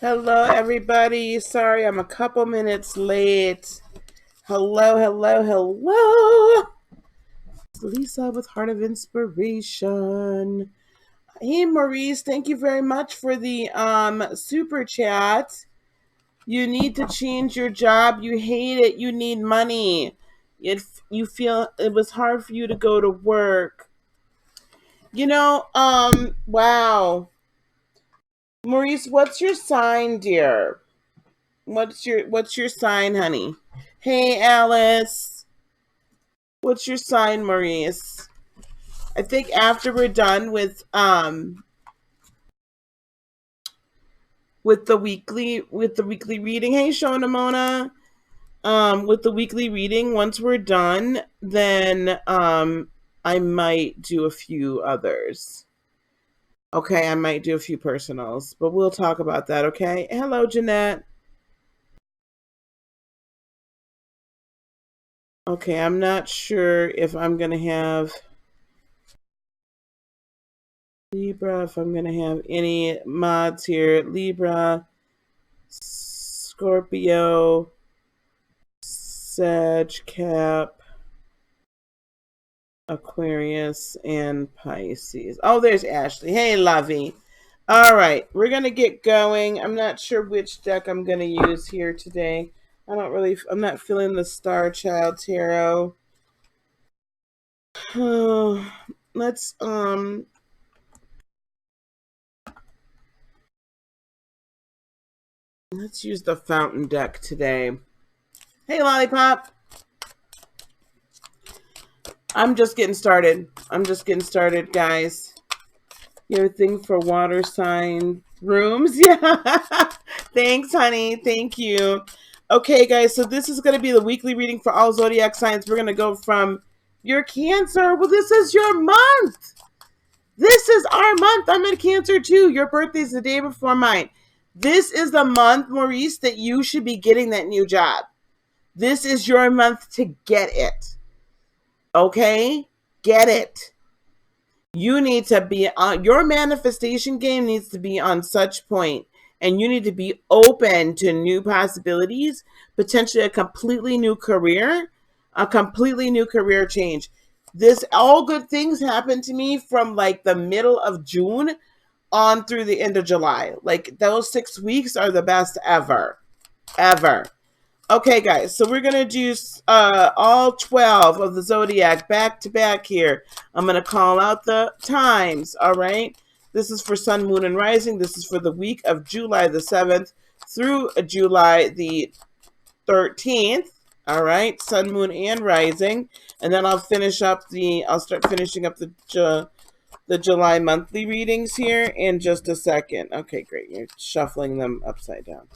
Hello, everybody. Sorry, I'm a couple minutes late. Hello, hello, hello. It's Lisa with Heart of Inspiration. Hey, Maurice, thank you very much for the super chat. You need to change your job. You hate it. You need money. You feel it was hard for you to go to work. Wow. Maurice, what's your sign, dear? What's your sign, honey? Hey, Alice. What's your sign, Maurice? I think after we're done with the weekly reading. Hey, Shona Mona. With the weekly reading, once we're done, then I might do a few others. Okay, I might do a few personals, but we'll talk about that, okay? Hello, Jeanette. Okay, I'm not sure if I'm going to have Libra, if I'm going to have any mods here. Libra, Scorpio, Sag, Cap, Aquarius, and Pisces. Oh, there's Ashley. Hey, Lovey. All right, we're going to get going. I'm not sure which deck I'm going to use here today. I'm not feeling the Star Child Tarot. Oh, let's use the Fountain deck today. Hey, Lollipop. I'm just getting started. Guys. You have a thing for water sign rooms? Yeah. Thanks, honey. Thank you. Okay, guys. So this is going to be the weekly reading for all zodiac signs. We're going to go from your Cancer. Well, this is your month. This is our month. I'm in Cancer too. Your birthday's the day before mine. This is the month, Maurice, that you should be getting that new job. This is your month to get it. Okay? Get it. You need to be on your manifestation game needs to be on such point, and you need to be open to new possibilities, potentially a completely new career change. This all good things happened to me from like the middle of June on through the end of July. Like those 6 weeks are the best ever. Ever. Okay, guys, so we're going to do all 12 of the zodiac back to back here. I'm going to call out the times, all right? This is for Sun, Moon, and Rising. This is for the week of July the 7th through July the 13th, all right? Sun, Moon, and Rising. And then I'll start finishing up the July monthly readings here in just a second. Okay, great. You're shuffling them upside down.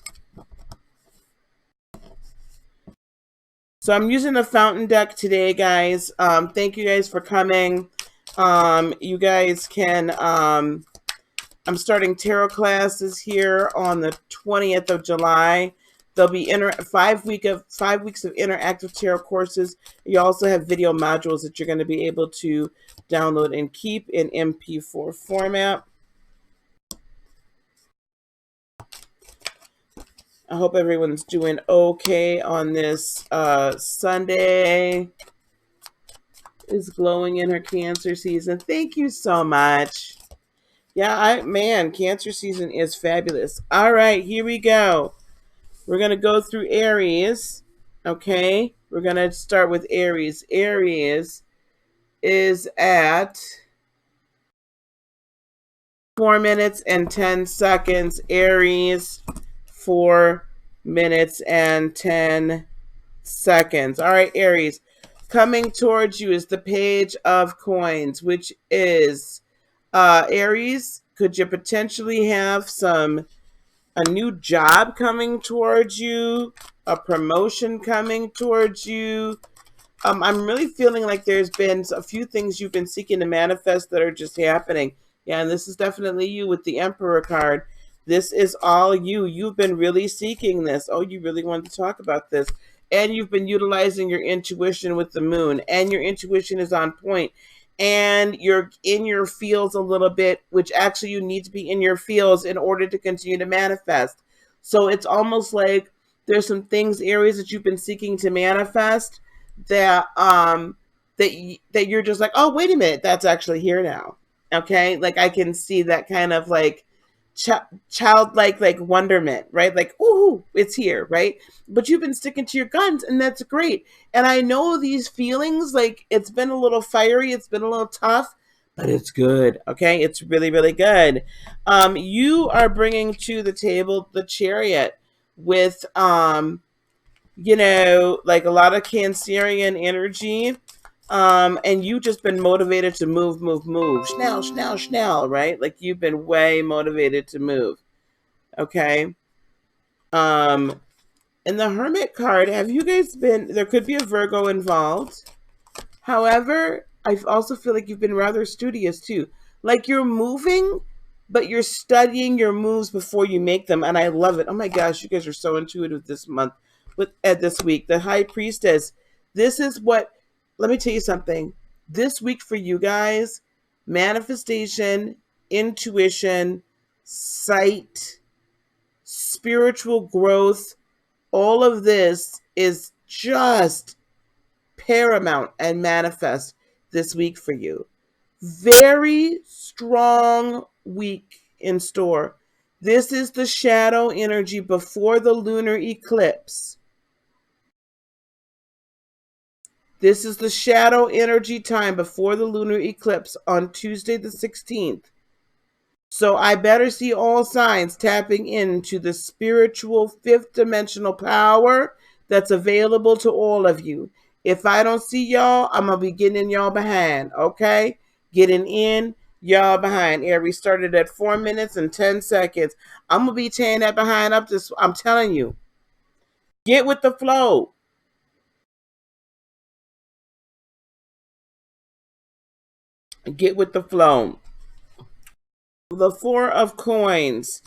So I'm using the Fountain deck today, guys. Thank you guys for coming. You guys can, I'm starting tarot classes here on the 20th of July. There'll be 5 weeks of interactive tarot courses. You also have video modules that you're going to be able to download and keep in MP4 format. I hope everyone's doing okay on this Sunday. Is glowing in her Cancer season. Thank you so much. Yeah, Cancer season is fabulous. All right, here we go. We're going to go through Aries. Okay, we're going to start with Aries. Aries is at 4 minutes and 10 seconds. Aries, 4 minutes and 10 seconds. All right, Aries. Coming towards you is the Page of Coins, which is Aries. Could you potentially have a new job coming towards you, a promotion coming towards you? I'm really feeling like there's been a few things you've been seeking to manifest that are just happening. Yeah, and this is definitely you with the Emperor card. This is all you. You've been really seeking this. Oh, you really wanted to talk about this. And you've been utilizing your intuition with the moon. And your intuition is on point. And you're in your fields a little bit, which actually you need to be in your fields in order to continue to manifest. So it's almost like there's some things, Aries, that you've been seeking to manifest that that you're just like, oh, wait a minute, that's actually here now. Okay, like I can see that kind of like childlike like wonderment, right? Like, ooh, it's here, right? But you've been sticking to your guns, and that's great. And I know these feelings, like it's been a little fiery, it's been a little tough, but it's good. Okay, it's really, really good. You are bringing to the table the Chariot with like a lot of Cancerian energy. And you just been motivated to move, move, move. Schnell, schnell, schnell, right? Like you've been way motivated to move. Okay. Um, and the Hermit card, have you guys been, there could be a Virgo involved. However, I also feel like you've been rather studious too. Like you're moving, but you're studying your moves before you make them. And I love it. Oh my gosh, you guys are so intuitive this month with this week. The High Priestess. This is what, let me tell you something. This week for you guys, manifestation, intuition, sight, spiritual growth, all of this is just paramount and manifest this week for you. Very strong week in store. This is the shadow energy before the lunar eclipse. This is the shadow energy time before the lunar eclipse on Tuesday the 16th. So I better see all signs tapping into the spiritual fifth dimensional power that's available to all of you. If I don't see y'all, I'm going to be getting in y'all behind, okay? Getting in y'all behind. Aries started at 4 minutes and 10 seconds. I'm going to be tearing that behind up this. I'm telling you. Get with the flow. Get with the flow. The Four of Coins.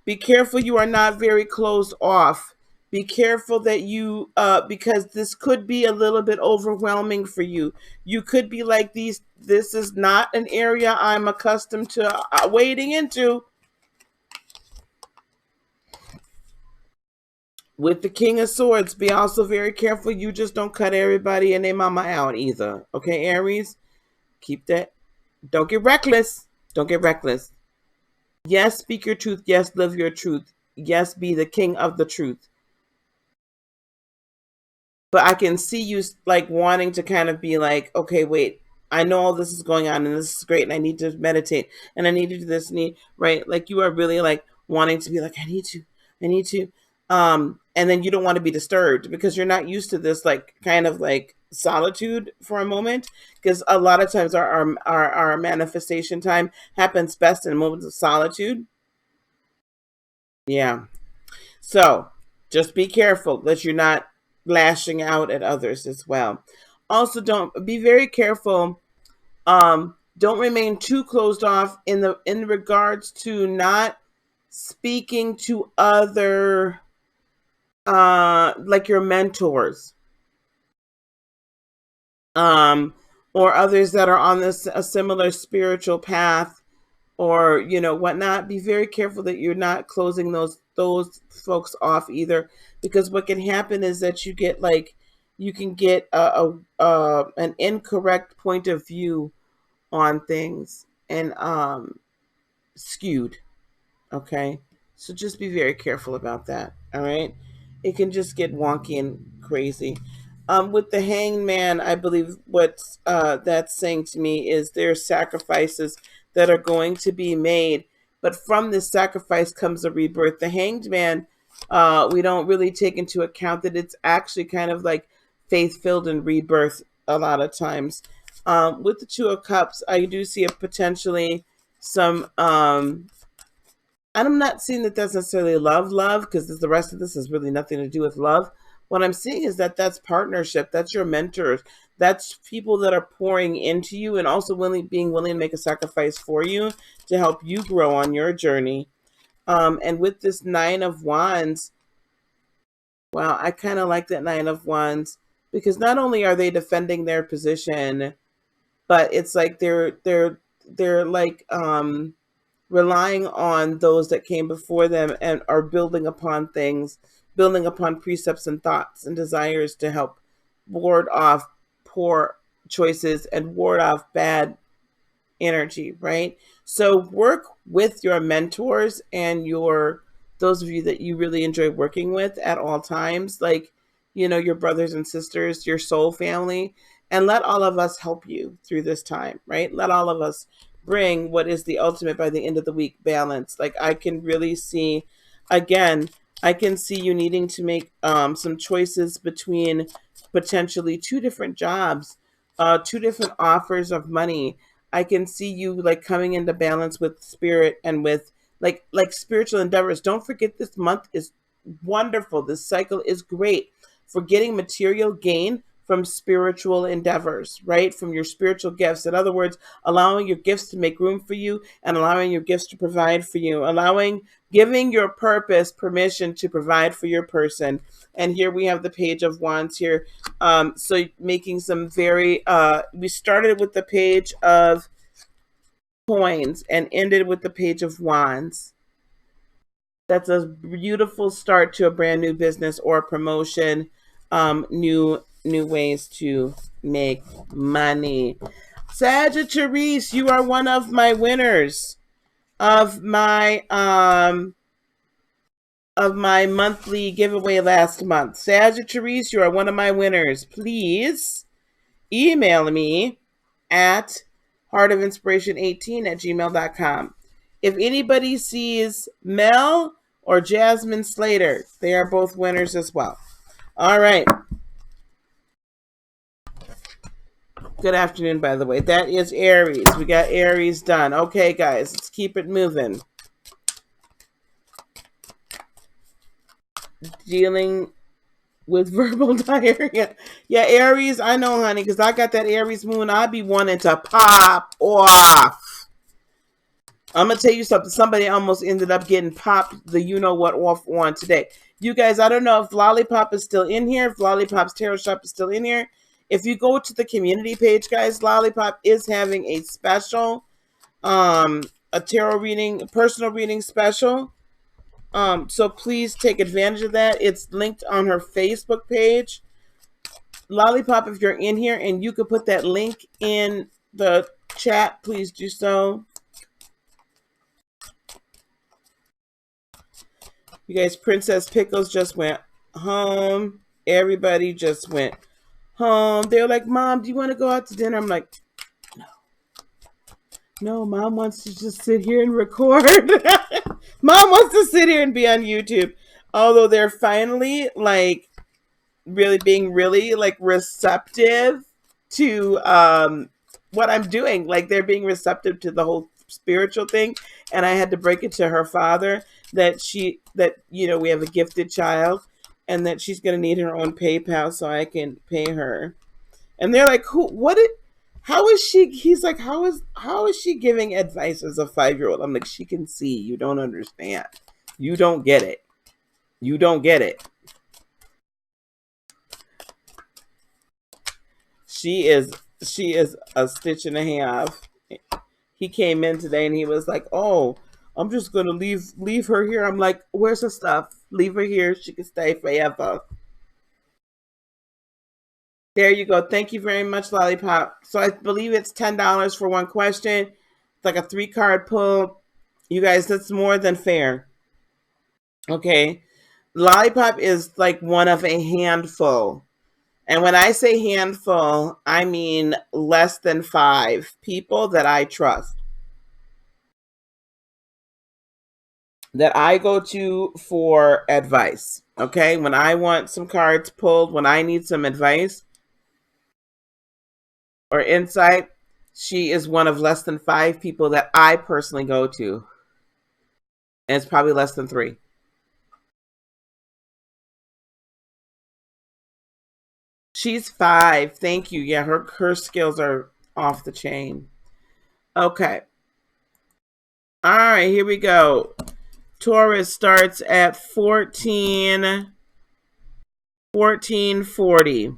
Be careful you are not very closed off. Be careful that you, because this could be a little bit overwhelming for you. You could be like this is not an area I'm accustomed to wading into. With the King of Swords, be also very careful you just don't cut everybody and their mama out either. Okay, Aries? Keep that. Don't get reckless. Don't get reckless. Yes, speak your truth. Yes, live your truth. Yes, be the king of the truth. But I can see you like wanting to kind of be like, okay, wait, I know all this is going on and this is great and I need to meditate and I need to do this, right? Like you are really like wanting to be like, I need to. And then you don't want to be disturbed because you're not used to this like kind of like solitude for a moment. Because a lot of times our manifestation time happens best in moments of solitude. Yeah. So just be careful that you're not lashing out at others as well. Also, don't be very careful. Don't remain too closed off in regards to not speaking to other like your mentors, um, or others that are on this a similar spiritual path or whatnot. Be very careful that you're not closing those folks off either, because what can happen is that you can get an incorrect point of view on things and skewed. Okay, so just be very careful about that. All right, it can just get wonky and crazy. With the Hanged Man, I believe what that's saying to me is there's sacrifices that are going to be made, but from this sacrifice comes a rebirth. The Hanged Man, we don't really take into account that it's actually kind of like faith filled and rebirth a lot of times. With the Two of Cups, I do see a potentially some and I'm not seeing that that's necessarily love, because the rest of this has really nothing to do with love. What I'm seeing is that that's partnership. That's your mentors. That's people that are pouring into you and also being willing to make a sacrifice for you to help you grow on your journey. And with this Nine of Wands, well, I kind of like that Nine of Wands because not only are they defending their position, but it's like they're like relying on those that came before them and are building upon things, building upon precepts and thoughts and desires to help ward off poor choices and ward off bad energy, right? So work with your mentors and your those of you that you really enjoy working with at all times, like, you know, your brothers and sisters, your soul family, and let all of us help you through this time, right? Let all of us bring what is the ultimate by the end of the week balance. Like, I can really see, again, I can see you needing to make some choices between potentially two different jobs, two different offers of money. I can see you like coming into balance with spirit and with like spiritual endeavors. Don't forget, this month is wonderful. This cycle is great for getting material gain from spiritual endeavors, right? From your spiritual gifts. In other words, allowing your gifts to make room for you and allowing your gifts to provide for you, giving your purpose permission to provide for your person. And here we have the Page of Wands here. So making some very, we started with the Page of Coins and ended with the Page of Wands. That's a beautiful start to a brand new business or promotion, new ways to make money. Sagittarius, you are one of my winners of my monthly giveaway last month. Sagittarius, you are one of my winners. Please email me at heartofinspiration18@gmail.com. If anybody sees Mel or Jasmine Slater, they are both winners as well. All right. Good afternoon, by the way. That is Aries. We got Aries done. Okay, guys, let's keep it moving. Dealing with verbal diarrhea. Yeah, Aries, I know, honey, because I got that Aries moon. I be wanting to pop off. I'm going to tell you something. Somebody almost ended up getting popped the you-know-what off on today. You guys, I don't know if Lollipop is still in here, if Lollipop's Tarot Shop is still in here. If you go to the community page, guys, Lollipop is having a special, a tarot reading, a personal reading special. So please take advantage of that. It's linked on her Facebook page. Lollipop, if you're in here and you could put that link in the chat, please do so. You guys, Princess Pickles just went home. Everybody just went home. They're like, Mom, do you want to go out to dinner? I'm like, no. No, Mom wants to just sit here and record. Mom wants to sit here and be on YouTube. Although they're finally like being really like receptive to what I'm doing. Like, they're being receptive to the whole spiritual thing. And I had to break it to her father that you know, we have a gifted child and that she's going to need her own PayPal so I can pay her. And they're like, how is she? He's like, how is she giving advice as a 5-year-old? I'm like, she can see. You don't understand. You don't get it. You don't get it. She is a stitch and a half. He came in today and he was like, oh, I'm just going to leave her here. I'm like, where's her stuff? Leave her here. She can stay forever. There you go. Thank you very much, Lollipop. So I believe it's $10 for one question. It's like a 3-card pull. You guys, that's more than fair. Okay. Lollipop is like one of a handful. And when I say handful, I mean less than 5 people that I trust, that I go to for advice. Okay. When I want some cards pulled, when I need some advice or insight, she is one of less than 5 people that I personally go to. And it's probably less than 3. She's 5. Thank you. Yeah, her skills are off the chain. Okay. All right, here we go. Taurus starts at 1440.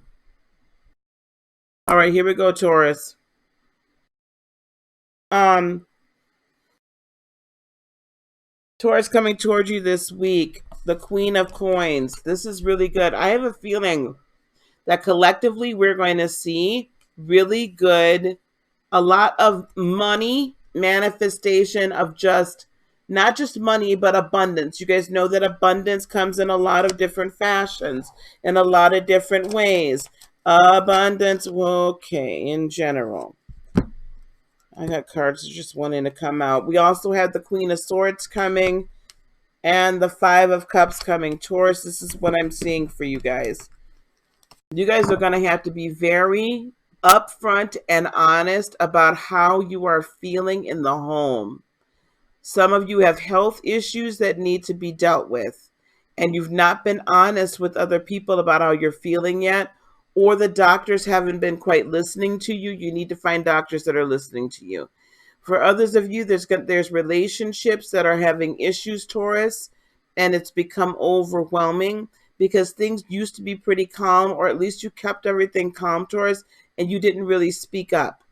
All right, here we go, Taurus. Taurus coming towards you this week. The Queen of Coins. This is really good. I have a feeling that collectively we're going to see really good, a lot of money manifestation of just not just money but abundance. You guys know that abundance comes in a lot of different fashions, in a lot of different ways. Abundance, okay, in general. I got cards just wanting to come out. We also have the Queen of Swords coming and the Five of Cups coming. Taurus, this is what I'm seeing for you guys. You guys are going to have to be very upfront and honest about how you are feeling in the home. Some of you have health issues that need to be dealt with, and you've not been honest with other people about how you're feeling yet, or the doctors haven't been quite listening to you. You need to find doctors that are listening to you. For others of you, there's relationships that are having issues, Taurus, and it's become overwhelming because things used to be pretty calm, or at least you kept everything calm, Taurus, and you didn't really speak up.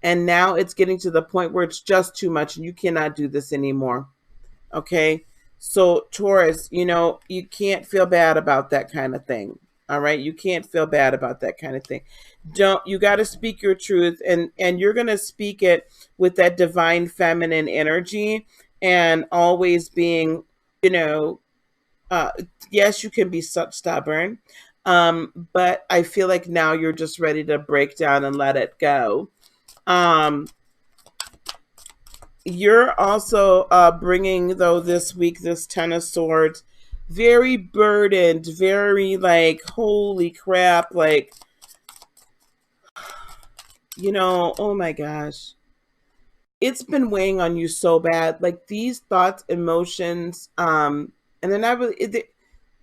And now it's getting to the point where it's just too much and you cannot do this anymore. Okay? So, Taurus, you can't feel bad about that kind of thing. All right? You can't feel bad about that kind of thing. You got to speak your truth, and you're going to speak it with that divine feminine energy, and always being, yes, you can be such stubborn, but I feel like now you're just ready to break down and let it go. You're also bringing, though, this week, this Ten of Swords, very burdened, very like, holy crap, like, oh my gosh. It's been weighing on you so bad. Like, these thoughts, emotions, and they're not really,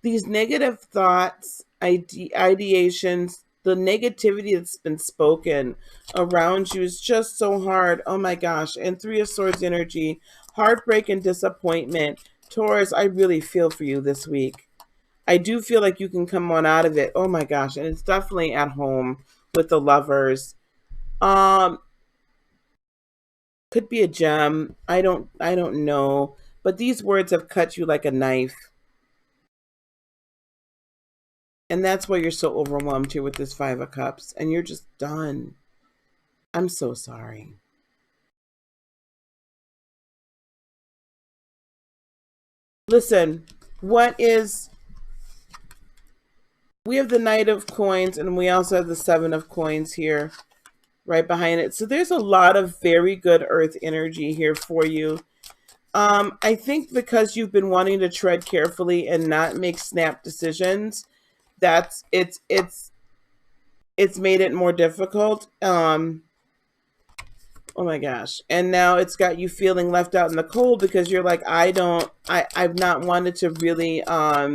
these negative thoughts, ideations, the negativity that's been spoken around you is just so hard. Oh my gosh. And Three of Swords energy, heartbreak and disappointment. Taurus, I really feel for you this week. I do feel like you can come on out of it. Oh my gosh. And it's definitely at home with the Lovers. Could be a gem. I don't know. But these words have cut you like a knife. And that's why you're so overwhelmed here with this Five of Cups. And you're just done. I'm so sorry. Listen, we have the Knight of Coins, and we also have the Seven of Coins here right behind it. So there's a lot of very good earth energy here for you. I think because you've been wanting to tread carefully and not make snap decisions, it's made it more difficult. Oh my gosh. And now it's got you feeling left out in the cold because you're like, I've not wanted to really, rock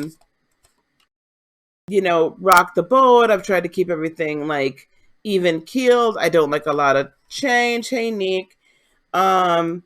the boat. I've tried to keep everything like even keeled. I don't like a lot of change. Hey, Nick. But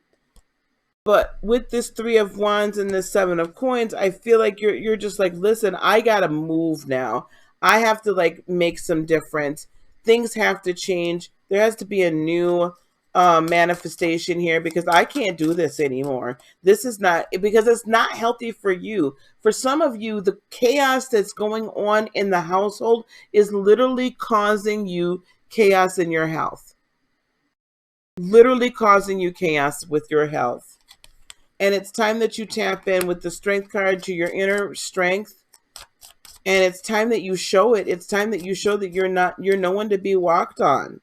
with this Three of Wands and this Seven of Coins, I feel like you're just like, listen, I gotta move now. I have to like make some difference. Things have to change. There has to be a new manifestation here because I can't do this anymore. This is not, because it's not healthy for you. For some of you, the chaos that's going on in the household is literally causing you chaos in your health. Literally causing you chaos with your health. And it's time that you tap in with the Strength card to your inner strength. And it's time that you show it. It's time that you show that you're no one to be walked on.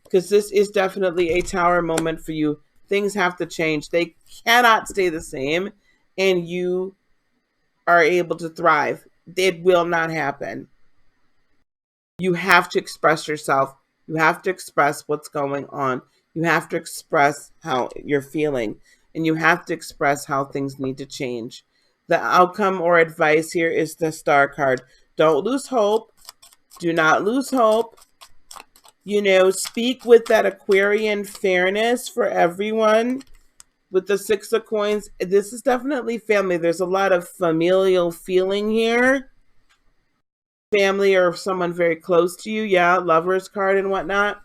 Because this is definitely a Tower moment for you. Things have to change. They cannot stay the same. And you are able to thrive. It will not happen. You have to express yourself. You have to express what's going on. You have to express how you're feeling. And you have to express how things need to change. The outcome or advice here is the Star card. Don't lose hope. Do not lose hope. Speak with that Aquarian fairness for everyone. With the Six of Coins, this is definitely family. There's a lot of familial feeling here. Family or someone very close to you. Yeah, Lovers card and whatnot.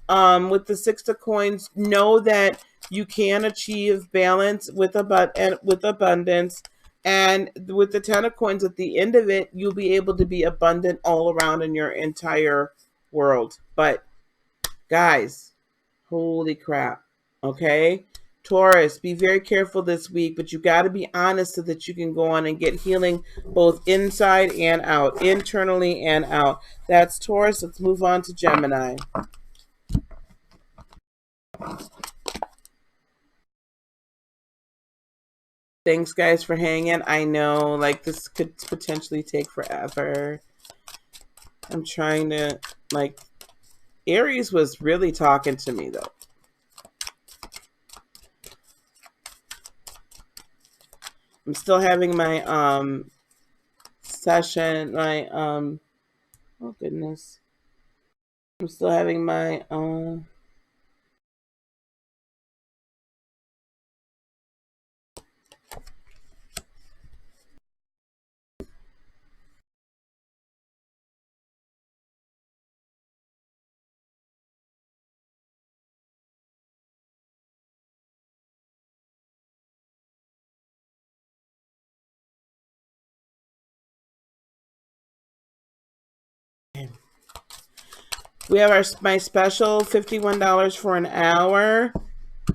With the Six of Coins, know that you can achieve balance with abundance. And with the 10 of coins at the end of it, you'll be able to be abundant all around in your entire world. But guys, holy crap. Okay? Taurus, be very careful this week, but you got to be honest so that you can go on and get healing both inside and out, internally and out. That's Taurus. Let's move on to Gemini. Thanks, guys, for hanging. I know, like, this could potentially take forever. I'm trying to, like, Aries was really talking to me, though. I'm still having my session, my oh goodness. I'm still having my we have my special $51 for an hour.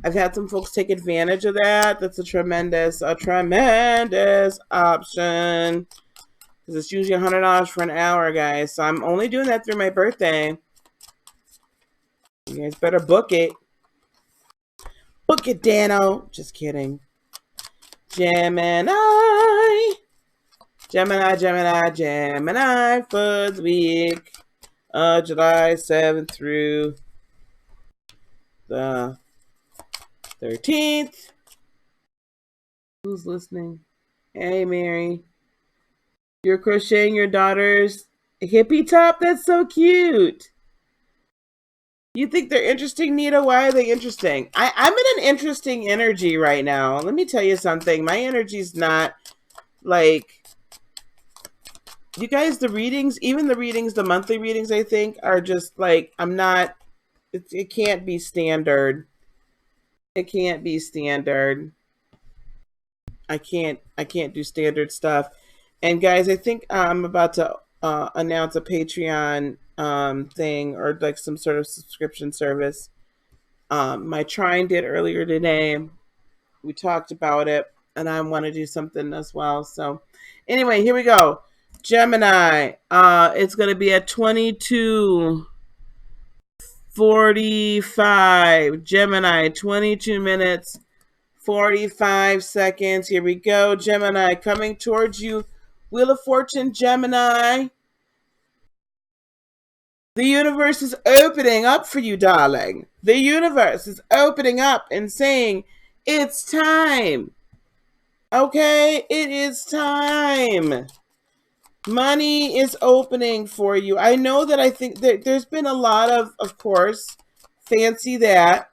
I've had some folks take advantage of that. That's a tremendous option. Because it's usually $100 for an hour, guys. So I'm only doing that through my birthday. You guys better book it. Book it, Dano. Just kidding. Gemini. Gemini for the week of July 7th through the 13th. Who's listening? Hey, Mary. You're crocheting your daughter's hippie top? That's so cute. You think they're interesting, Nita? Why are they interesting? I'm in an interesting energy right now. Let me tell you something. My energy's not like... You guys, the readings, even the readings, the monthly readings, I think, are just like, I'm not... It can't be standard. It can't be standard. I can't do standard stuff. And guys, I think I'm about to announce a Patreon thing, or like some sort of subscription service. My Trine did earlier today. We talked about it, and I want to do something as well. So anyway, here we go. Gemini, it's going to be at 22:45. Gemini, 22 minutes, 45 seconds. Here we go. Gemini, coming towards you. Wheel of Fortune, Gemini. The universe is opening up for you, darling. The universe is opening up and saying, it's time. Okay, it is time. Money is opening for you. I know that I think there's been a lot of course, fancy that.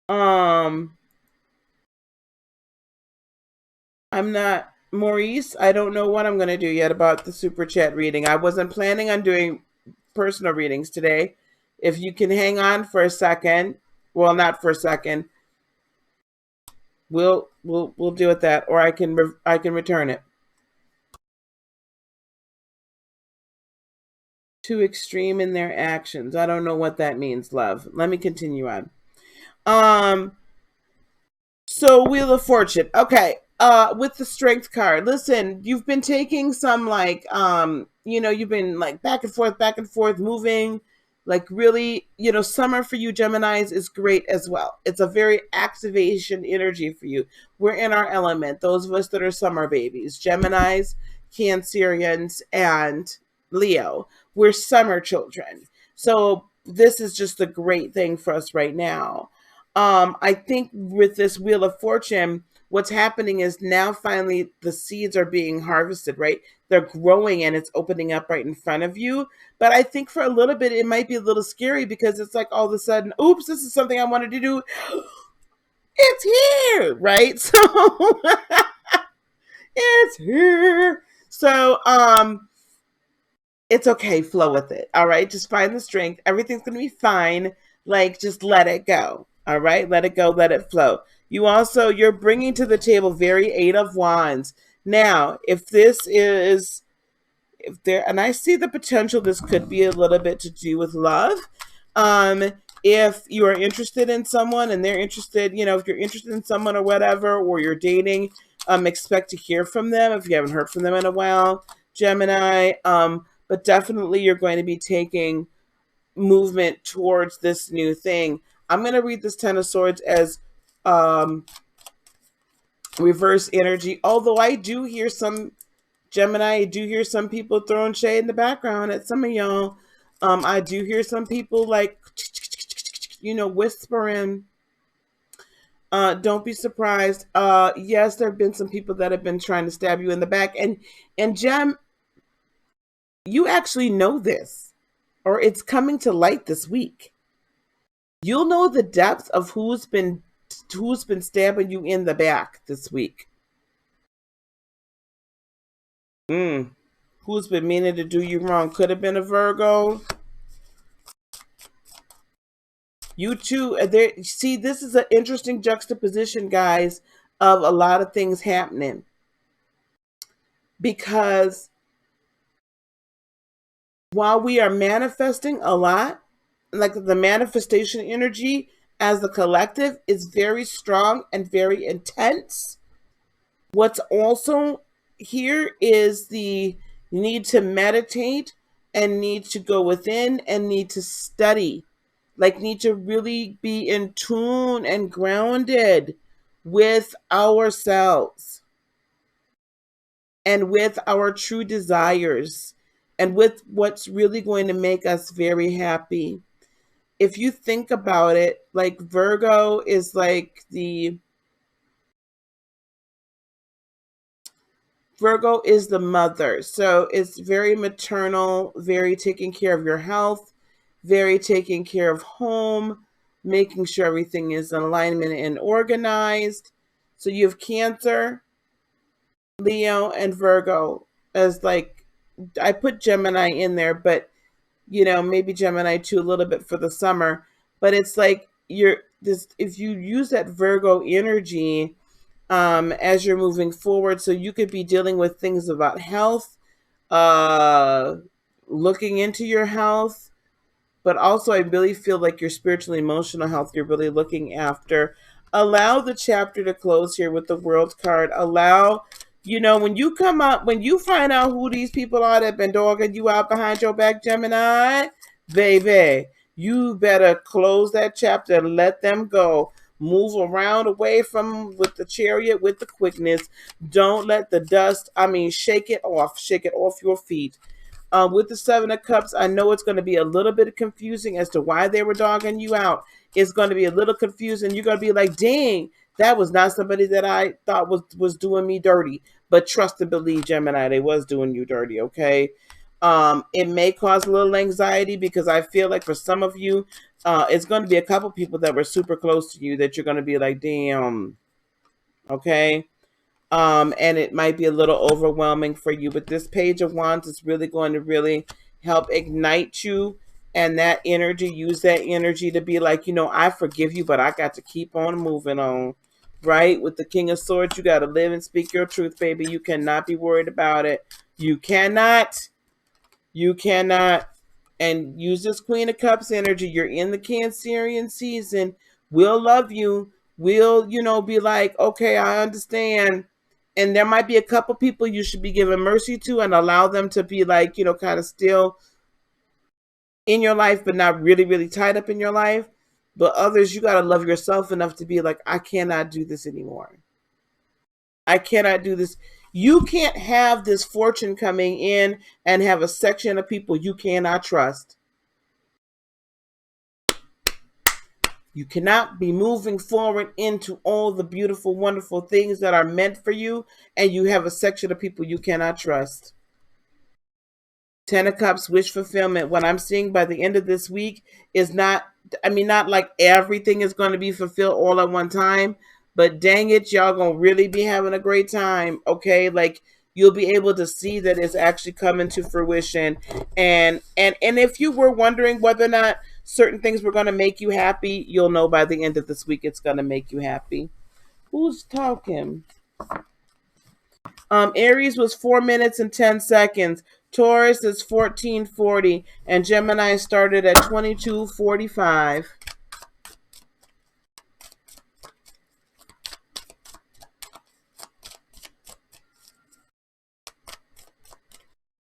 I'm not, Maurice, I don't know what I'm going to do yet about the super chat reading. I wasn't planning on doing personal readings today. If you can hang on for a second, well, not for a second, we'll deal with that, or I can return it. Too extreme in their actions. I don't know what that means, love. Let me continue on. So Wheel of Fortune. Okay. With the Strength card. Listen, you've been taking some like you've been like back and forth, moving. Like really, summer for you Geminis is great as well. It's a very activation energy for you. We're in our element. Those of us that are summer babies, Geminis, Cancerians, and Leo. We're summer children. So this is just a great thing for us right now. I think with this Wheel of Fortune, what's happening is now finally the seeds are being harvested, right? They're growing and it's opening up right in front of you. But I think for a little bit, it might be a little scary because it's like all of a sudden, oops, this is something I wanted to do. It's here, right? So it's here. So, it's okay. Flow with it. All right. Just find the strength. Everything's going to be fine. Like, just let it go. All right, let it go, let it flow. You're bringing to the table very Eight of Wands. Now, if there, and I see the potential, this could be a little bit to do with love. um if you are interested in someone and they're interested, if you're interested in someone or whatever, or you're dating, expect to hear from them if you haven't heard from them in a while, Gemini. But definitely you're going to be taking movement towards this new thing. I'm going to read this Ten of Swords as um reverse energy, although I do hear some Gemini, I do hear some people throwing shade in the background at some of y'all. I do hear some people like, whispering. Don't be surprised. Yes, there have been some people that have been trying to stab you in the back, and Gem, you actually know this, or it's coming to light this week. You'll know the depth of who's been stabbing you in the back this week. Who's been meaning to do you wrong? Could have been a Virgo. You too. There. See, this is an interesting juxtaposition, guys, of a lot of things happening. Because while we are manifesting a lot, like the manifestation energy as the collective is very strong and very intense. What's also here is the need to meditate and need to go within and need to study, like need to really be in tune and grounded with ourselves and with our true desires and with what's really going to make us very happy. If you think about it, like Virgo is like Virgo is the mother. So it's very maternal, very taking care of your health, very taking care of home, making sure everything is in alignment and organized. So you have Cancer, Leo, and Virgo as like, I put Gemini in there, but maybe Gemini too a little bit for the summer. But it's like if you use that Virgo energy as you're moving forward, so you could be dealing with things about health, uh, looking into your health, but also I really feel like your spiritual emotional health you're really looking after. Allow the chapter to close here with the World card. Allow, when you come up, when you find out who these people are that have been dogging you out behind your back, Gemini, baby, you better close that chapter and let them go. Move around away from with the chariot with the quickness. Don't let the dust, shake it off your feet. With the Seven of Cups, I know it's going to be a little bit confusing as to why they were dogging you out. It's going to be a little confusing. You're going to be like, dang, that was not somebody that I thought was doing me dirty. But trust and believe, Gemini, they was doing you dirty, okay? It may cause a little anxiety because I feel like for some of you, it's going to be a couple people that were super close to you that you're going to be like, damn, okay? And it might be a little overwhelming for you, but this Page of Wands is really going to really help ignite you, and that energy, use that energy to be like, I forgive you, but I got to keep on moving on, right? With the King of Swords, you got to live and speak your truth, baby. You cannot be worried about it. You cannot, and use this Queen of Cups energy. You're in the Cancerian season. We'll love you. We'll, be like, okay, I understand. And there might be a couple people you should be giving mercy to and allow them to be like, kind of still in your life, but not really, really tied up in your life. But others, you got to love yourself enough to be like, I cannot do this anymore. I cannot do this. You can't have this fortune coming in and have a section of people you cannot trust. You cannot be moving forward into all the beautiful, wonderful things that are meant for you, and you have a section of people you cannot trust. Ten of Cups, wish fulfillment. What I'm seeing by the end of this week is not like everything is going to be fulfilled all at one time, but dang it, y'all going to really be having a great time, okay? Like, you'll be able to see that it's actually coming to fruition. And if you were wondering whether or not certain things were going to make you happy. You'll know by the end of this week it's going to make you happy. Who's talking? Aries was 4 minutes and 10 seconds. Taurus is 14:40, and Gemini started at 22:45.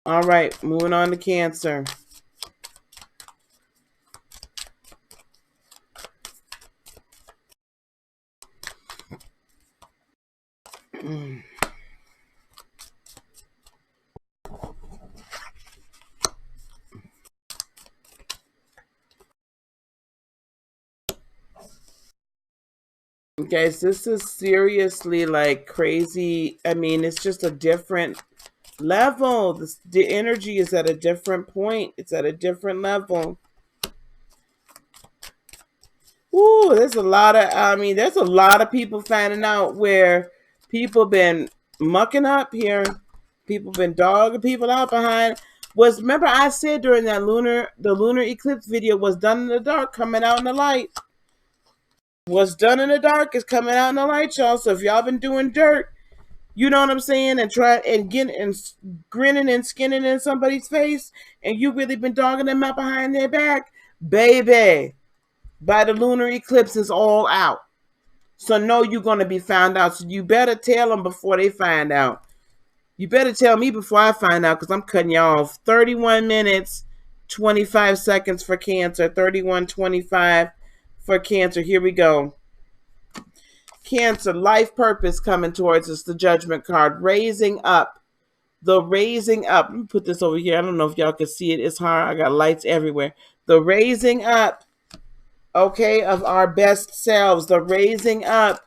All right, moving on to Cancer. Guys, this is seriously like crazy. I mean, it's just a different level. The energy is at a different point. It's at a different level. Ooh, there's a lot of, there's a lot of people finding out where people been mucking up here. People been dogging people out behind. Remember I said during that the lunar eclipse video, was done in the dark, coming out in the light. What's done in the dark is coming out in the light, y'all. So if y'all been doing dirt, you know what I'm saying, and try and getting and grinning and skinning in somebody's face, and you really been dogging them out behind their back, baby, by the lunar eclipse is all out. So know you're going to be found out. So you better tell them before they find out. You better tell me before I find out, because I'm cutting you off. 31 minutes, 25 seconds for Cancer. 31:25 for Cancer. Here we go. Cancer, life purpose coming towards us. The Judgment card. Raising up. The raising up. Let me put this over here. I don't know if y'all can see it. It's hard. I got lights everywhere. The raising up, okay, of our best selves. The raising up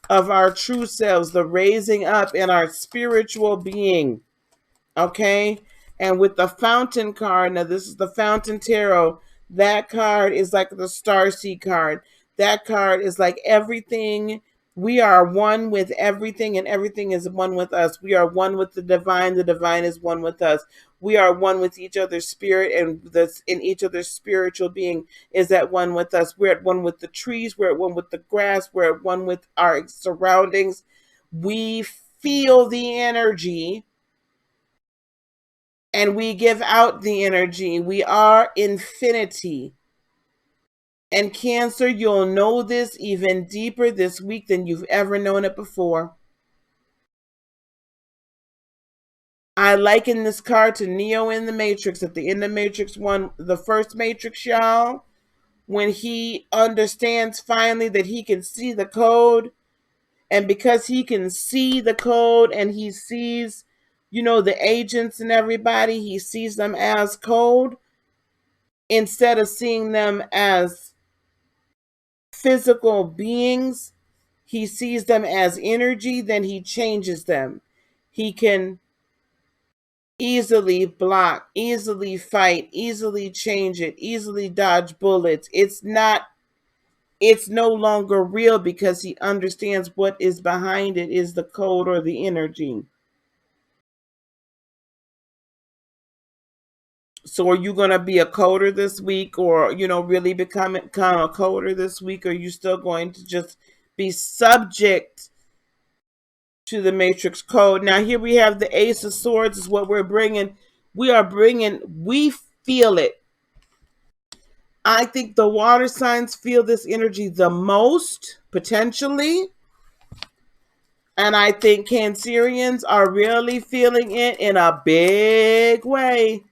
of our true selves. The raising up in our spiritual being. Okay? And with the Fountain card, now this is the Fountain Tarot. That card is like the Starseed card. That card is like everything. We are one with everything, and everything is one with us. We are one with the divine. The divine is one with us. We are one with each other's spirit, and in each other's spiritual being is at one with us. We're at one with the trees. We're at one with the grass. We're at one with our surroundings. We feel the energy, and we give out the energy. We are infinity. And Cancer, you'll know this even deeper this week than you've ever known it before. I liken this card to Neo in the Matrix. At the end of Matrix 1, the first Matrix, y'all, when he understands finally that he can see the code. And because he can see the code and he sees, the agents and everybody, he sees them as code instead of seeing them as physical beings. He sees them as energy, then he changes them. He can easily block, easily fight, easily change it, easily dodge bullets. It's no longer real because he understands what is behind it is the code or the energy. So are you going to be a coder this week, or, really become a coder this week? Or are you still going to just be subject to the Matrix code? Now here we have the Ace of Swords is what we're bringing. We feel it. I think the water signs feel this energy the most, potentially. And I think Cancerians are really feeling it in a big way.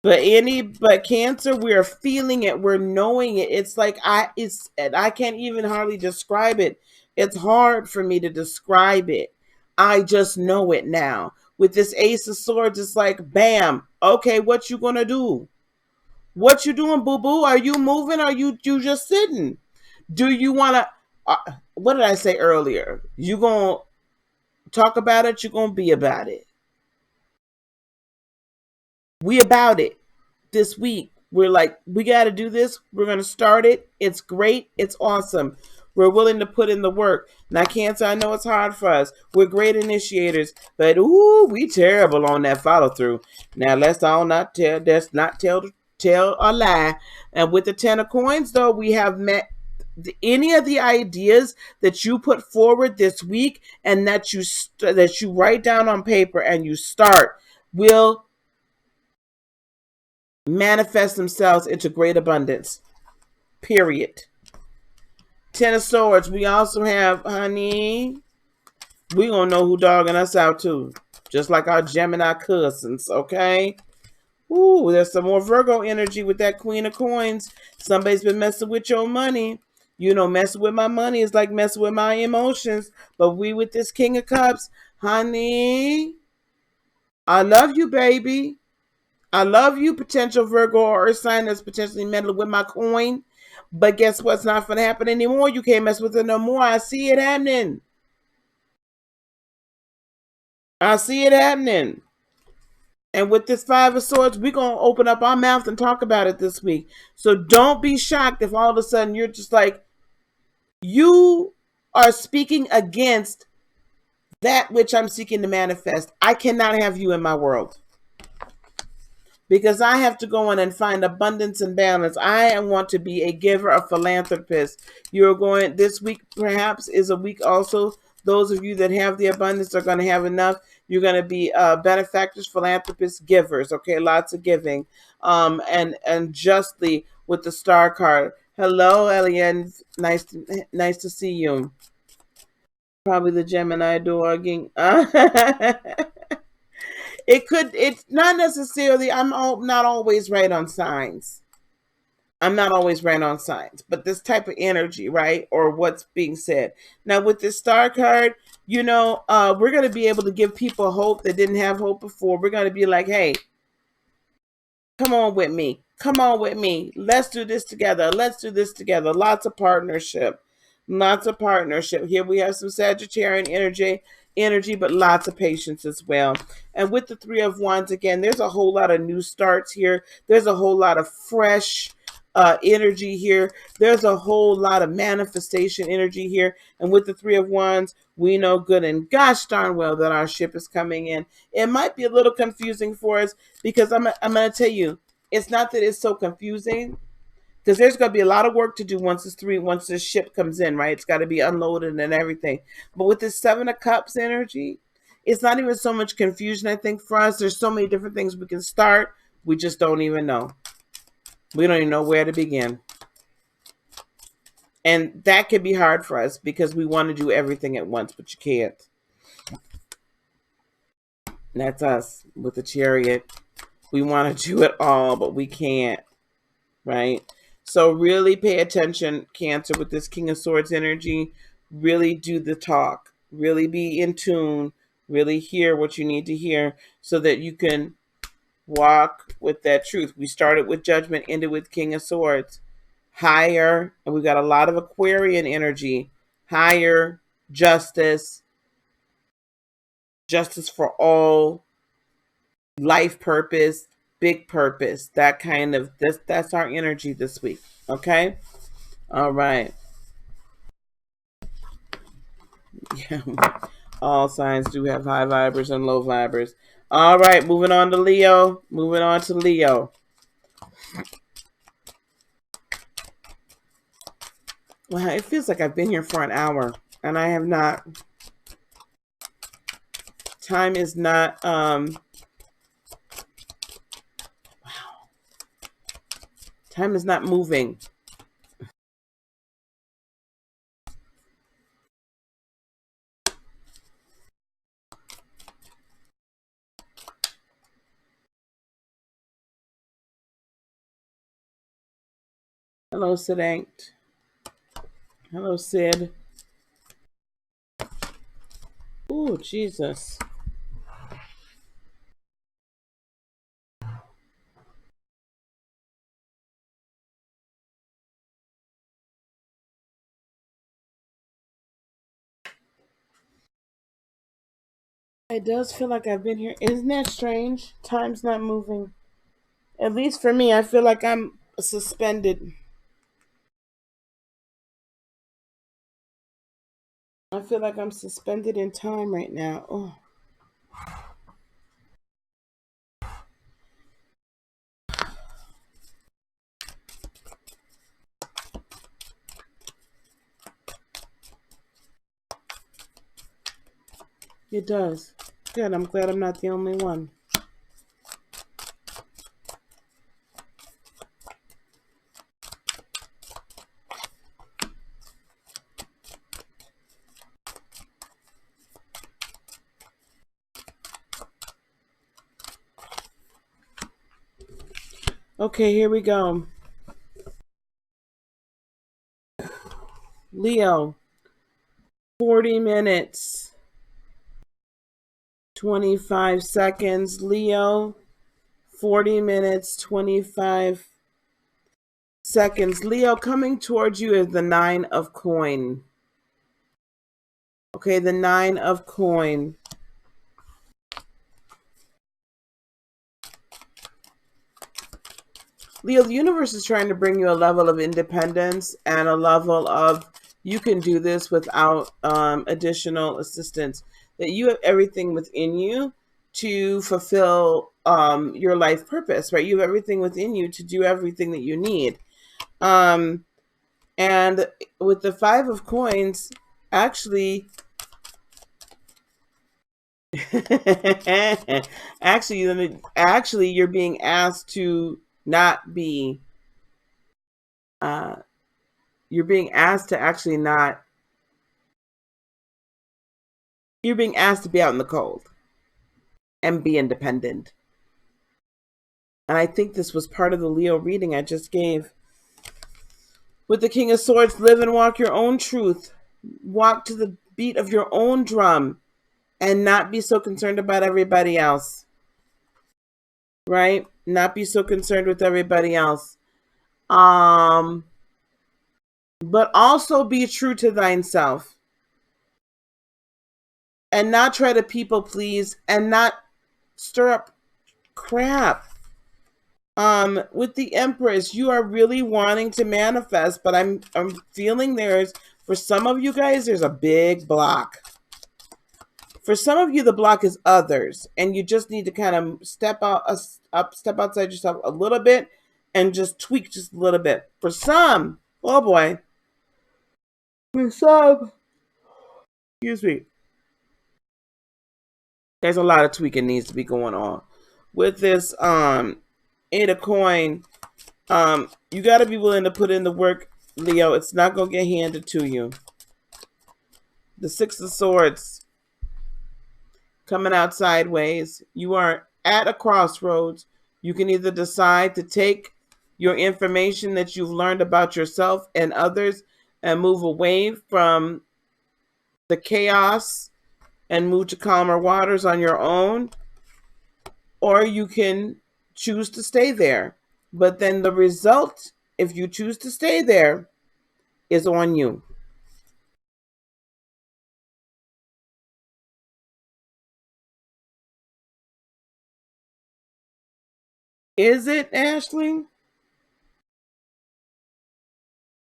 But Cancer, we're feeling it. We're knowing it. It's like I can't even hardly describe it. It's hard for me to describe it. I just know it now. With this Ace of Swords, it's like, bam. Okay, what you gonna do? What you doing, boo-boo? Are you moving? Are you just sitting? Do you want to... what did I say earlier? You gonna talk about it? You gonna be about it? We about it this week. We're like, we got to do this. We're going to start it. It's great. It's awesome. We're willing to put in the work. Now, Cancer, I know it's hard for us. We're great initiators, but we terrible on that follow through. Now, let's not tell tell a lie. And with the 10 of coins, though, we have met any of the ideas that you put forward this week and that you write down on paper and you start will manifest themselves into great abundance. Period. 10 of swords. We also have, honey, we gonna know who dogging us out too, just like our Gemini cousins. Okay. Ooh, there's some more Virgo energy with that Queen of Coins. Somebody's been messing with your money. You know, messing with my money is like messing with my emotions. But we with this King of Cups, honey, I love you, baby. I love you, potential Virgo or Earth sign that's potentially meddling with my coin. But guess what's not going to happen anymore? You can't mess with it no more. I see it happening. I see it happening. And with this Five of Swords, we're going to open up our mouth and talk about it this week. So don't be shocked if all of a sudden you're just like, you are speaking against that which I'm seeking to manifest. I cannot have you in my world, because I have to go in and find abundance and balance. I want to be a giver, a philanthropist. You're going, this week perhaps is a week also. Those of you that have the abundance are going to have enough. You're going to be benefactors, philanthropists, givers. Okay, lots of giving. And justly with the star card. Hello, Eliane. Nice to see you. Probably the Gemini dogging. It's not necessarily, not always right on signs. I'm not always right on signs, but this type of energy, right? Or what's being said. Now with this star card, we're going to be able to give people hope that didn't have hope before. We're going to be like, hey, come on with me. Come on with me. Let's do this together. Let's do this together. Lots of partnership. Lots of partnership. Here we have some Sagittarian energy, but lots of patience as well. And with the Three of Wands, again, there's a whole lot of new starts here. There's a whole lot of fresh energy here. There's a whole lot of manifestation energy here. And with the Three of Wands, we know good and gosh darn well that our ship is coming in. It might be a little confusing for us because I'm going to tell you, it's not that it's so confusing, because there's going to be a lot of work to do once this ship comes in, right? It's got to be unloaded and everything. But with this Seven of Cups energy, it's not even so much confusion, I think, for us. There's so many different things we can start. We just don't even know. We don't even know where to begin. And that can be hard for us because we want to do everything at once, but you can't. And that's us with the Chariot. We want to do it all, but we can't, right? So really pay attention, Cancer, with this King of Swords energy. Really do the talk. Really be in tune. Really hear what you need to hear so that you can walk with that truth. We started with Judgment, ended with King of Swords. Higher, and we've got a lot of Aquarian energy. Higher, justice for all, life purpose, big purpose. That kind of, that's our energy this week. Okay? All right. Yeah. All signs do have high vibers and low vibers. All right, moving on to Leo. Well, it feels like I've been here for an hour, and I have not. Time is not, wow. Time is not moving. Hello, Sid. Hello, Sid. Oh, Jesus. It does feel like I've been here. Isn't that strange? Time's not moving. At least for me, I feel like I'm suspended. I feel like I'm suspended in time right now. Oh. It does. Good. I'm glad I'm not the only one. Okay, here we go. Leo, 40 minutes, 25 seconds. Leo, 40 minutes, 25 seconds. Leo, coming towards you is the 9 of coin. Okay, the 9 of coin. Leo, the universe is trying to bring you a level of independence and a level of you can do this without additional assistance. That you have everything within you to fulfill your life purpose, right? You have everything within you to do everything that you need. And with the 5 of coins, actually, actually, you're being asked to not be. You're being asked to actually not. You're being asked to be out in the cold and be independent. And I think this was part of the Leo reading I just gave. With the King of Swords, live and walk your own truth. Walk to the beat of your own drum and not be so concerned about everybody else. Right? Not be so concerned with everybody else. But also be true to thyself. And not try to people please and not stir up crap. With the Empress, you are really wanting to manifest, but I'm feeling for some of you guys, there's a big block. For some of you, the block is others, and you just need to kind of step outside yourself a little bit and just tweak just a little bit. For some, oh boy. For some, excuse me. There's a lot of tweaking needs to be going on. With this 8 of coin, you got to be willing to put in the work, Leo. It's not going to get handed to you. The 6 of swords coming out sideways. You are at a crossroads. You can either decide to take your information that you've learned about yourself and others and move away from the chaos and move to calmer waters on your own, or you can choose to stay there. But then the result, if you choose to stay there, is on you. Is it, Ashley?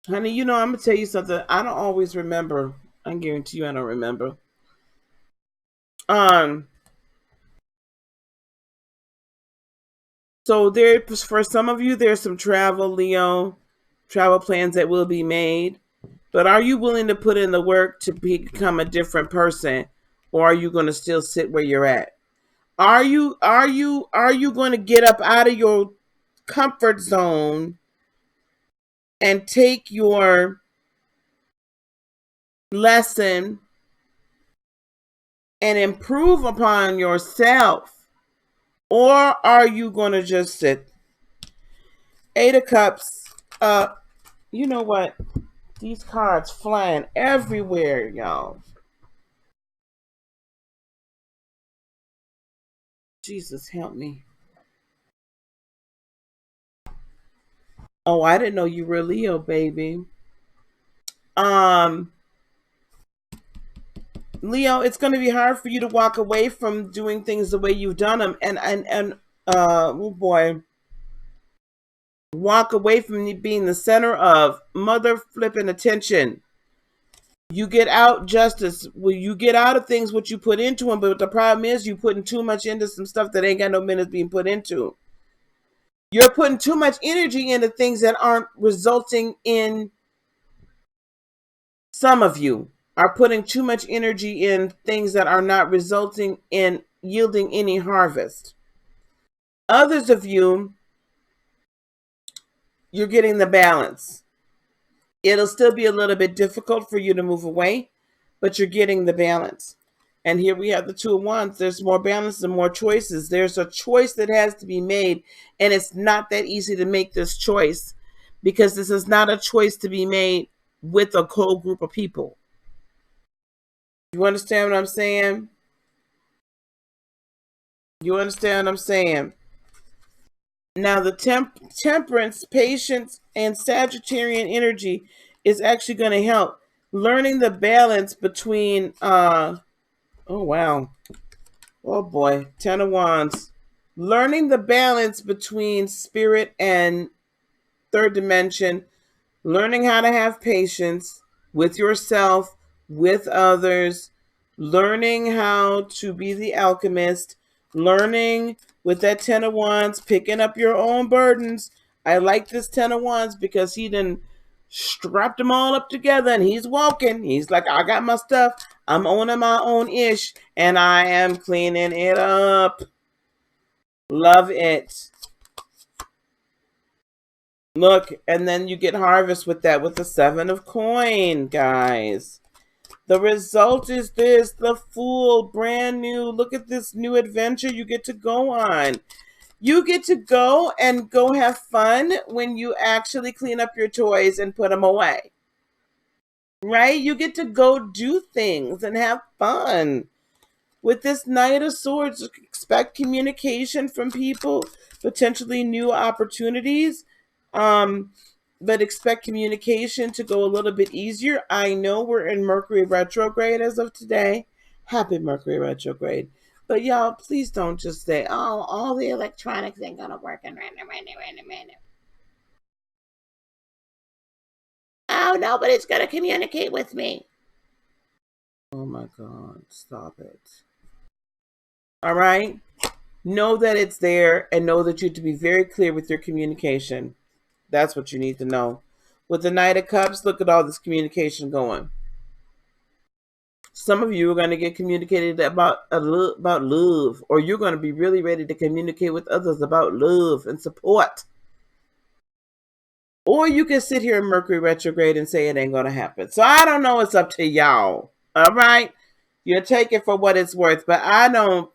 Honey, you know, I'm going to tell you something. I don't always remember. I guarantee you I don't remember. So there, for some of you, there's some travel, Leo, travel plans that will be made. But are you willing to put in the work to become a different person, or are you going to still sit where you're at? Are you going to get up out of your comfort zone and take your lesson and improve upon yourself? Or are you going to just sit? 8 of Cups. You know what? These cards flying everywhere, y'all. Jesus, help me. Oh, I didn't know you were Leo, baby. Leo, it's going to be hard for you to walk away from doing things the way you've done them, and oh boy, walk away from being the center of mother flipping attention. You get out justice. Well, you get out of things what you put into them, but the problem is you putting too much into some stuff that ain't got no minutes being put into. You're putting too much energy into things that aren't resulting in some of you. are putting too much energy in things that are not resulting in yielding any harvest. Others of you, you're getting the balance. It'll still be a little bit difficult for you to move away, but you're getting the balance. And here we have the Two of Wands. There's more balance and more choices. There's a choice that has to be made, and it's not that easy to make this choice because this is not a choice to be made with a cold group of people. You understand what I'm saying? You understand what I'm saying? Now, the temperance, patience, and Sagittarian energy is actually going to help learning the balance between, oh, wow. Oh, boy. 10 of Wands. Learning the balance between spirit and third dimension. Learning how to have patience with yourself, with others. Learning how to be the alchemist. Learning with that 10 of Wands, picking up your own burdens. I like this 10 of Wands because he done strapped them all up together and he's walking. He's like, I got my stuff. I'm owning my own ish and I am cleaning it up. Love it. Look, and then you get harvest with that, with the 7 of coin, guys. The result is this, the Fool, brand new. Look at this new adventure you get to go on. You get to go and go have fun when you actually clean up your toys and put them away. Right? You get to go do things and have fun. With this Knight of Swords, expect communication from people, potentially new opportunities. But expect communication to go a little bit easier. I know we're in Mercury retrograde as of today. Happy Mercury retrograde. But y'all, please don't just say, oh, all the electronics ain't gonna work in random. Oh, nobody's gonna communicate with me. Oh my God, stop it. All right? Know that it's there and know that you have to be very clear with your communication. That's what you need to know. With the Knight of Cups, look at all this communication going. Some of you are going to get communicated about love, or you're going to be really ready to communicate with others about love and support. Or you can sit here in Mercury retrograde and say it ain't going to happen. So I don't know. It's up to y'all. All right? You take it for what it's worth, but I don't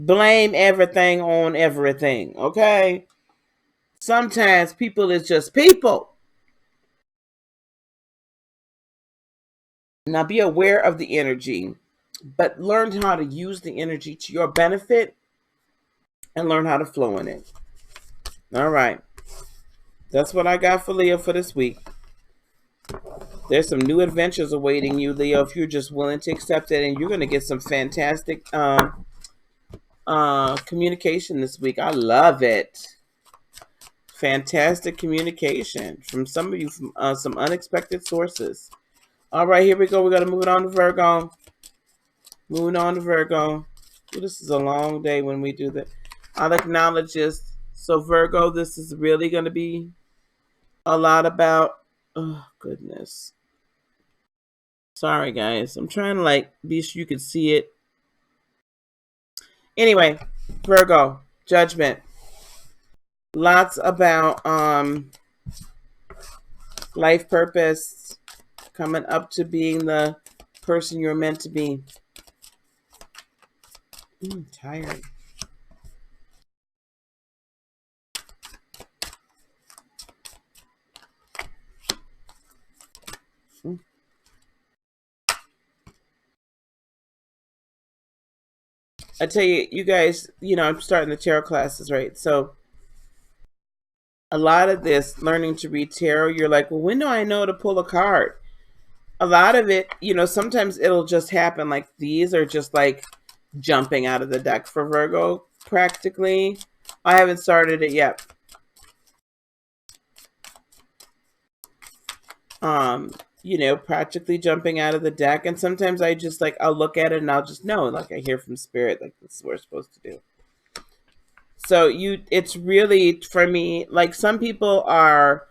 blame everything on everything, okay? Sometimes people is just people. Now be aware of the energy, but learn how to use the energy to your benefit and learn how to flow in it. All right. That's what I got for Leo for this week. There's some new adventures awaiting you, Leo, if you're just willing to accept it, and you're going to get some fantastic communication this week. I love it. Fantastic communication from some of you from some unexpected sources. All right, here we go. We're going to move it on to Virgo. Moving on to Virgo. Well, this is a long day when we do that. I'll acknowledge this. So Virgo, this is really going to be a lot about, oh, goodness. Sorry, guys. I'm trying to be sure you can see it. Anyway, Virgo, judgment. Lots about life purpose, coming up to being the person you're meant to be. I'm tired. I tell you, you guys, I'm starting the tarot classes, right? So a lot of this learning to read tarot, you're like, well, when do I know to pull a card? A lot of it, sometimes it'll just happen. Like these are just like jumping out of the deck for Virgo, practically. I haven't started it yet. Practically jumping out of the deck. And sometimes I just I'll look at it and I'll just know, I hear from spirit, this is what we're supposed to do. So it's really, for me, some people are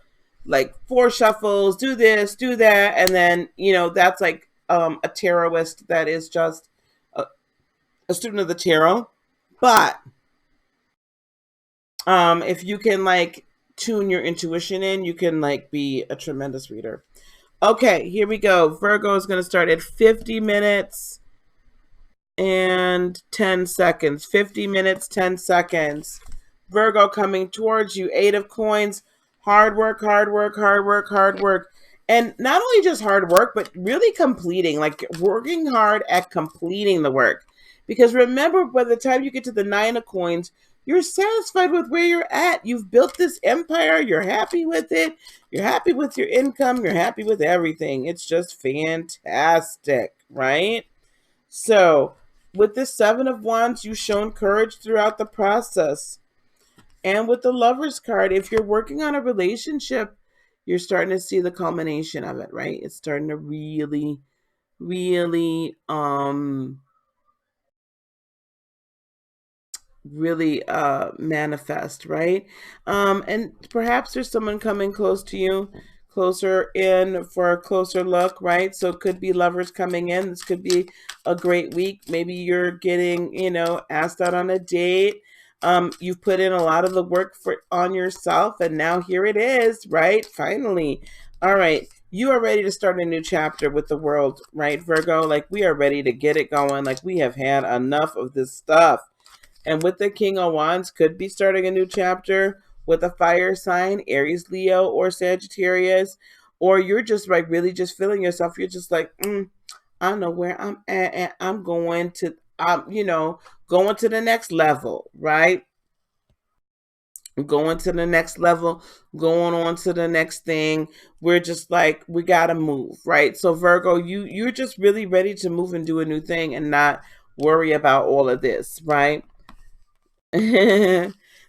like 4 shuffles, do this, do that, and then that's like a tarotist that is just a student of the tarot. But if you can like tune your intuition in, you can like be a tremendous reader. Okay, here we go. Virgo is going to start at 50 minutes and 10 seconds. 50 minutes, 10 seconds. Virgo coming towards you. 8 of coins. Hard work, hard work, hard work, hard work. And not only just hard work, but really completing, like working hard at completing the work. Because remember, by the time you get to the 9 of coins, you're satisfied with where you're at. You've built this empire. You're happy with it. You're happy with your income. You're happy with everything. It's just fantastic, right? So, with the 7 of Wands, you've shown courage throughout the process. And with the Lover's card, if you're working on a relationship, you're starting to see the culmination of it, right? It's starting to really, really, really manifest, right? And perhaps there's someone coming close to you, closer in for a closer look, right? So it could be lovers coming in. This could be a great week. Maybe you're getting, asked out on a date. You've put in a lot of the work on yourself, and now here it is, right? Finally. All right. You are ready to start a new chapter with the world, right, Virgo? Like, we are ready to get it going. Like, we have had enough of this stuff. And with the King of Wands, could be starting a new chapter with a fire sign, Aries, Leo, or Sagittarius. Or you're just like really just feeling yourself. You're just like, I don't know where I'm at, and I'm going to, going to the next level, right? Going to the next level, going on to the next thing. We're just like, we gotta move, right? So Virgo, you're just really ready to move and do a new thing and not worry about all of this, right?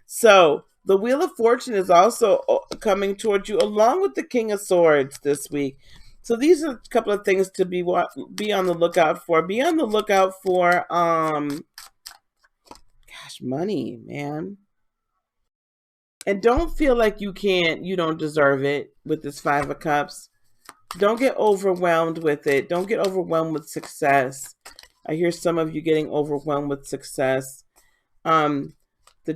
So the Wheel of Fortune is also coming towards you along with the King of Swords this week. So these are a couple of things to be on the lookout for. Be on the lookout for money, man. And don't feel like you don't deserve it with this 5 of Cups. Don't get overwhelmed with it. Don't get overwhelmed with success. I hear some of you getting overwhelmed with success. The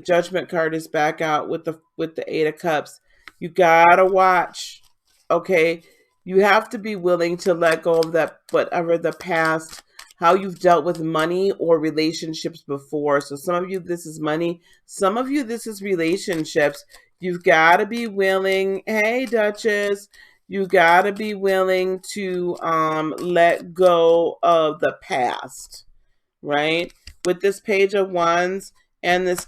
Judgment card is back out with the 8 of Cups. You gotta watch. Okay, you have to be willing to let go of that, whatever the past, how you've dealt with money or relationships before. So some of you, this is money. Some of you, this is relationships. You've got to be willing. Hey, Duchess. You got to be willing to let go of the past, right? With this Page of Wands and this.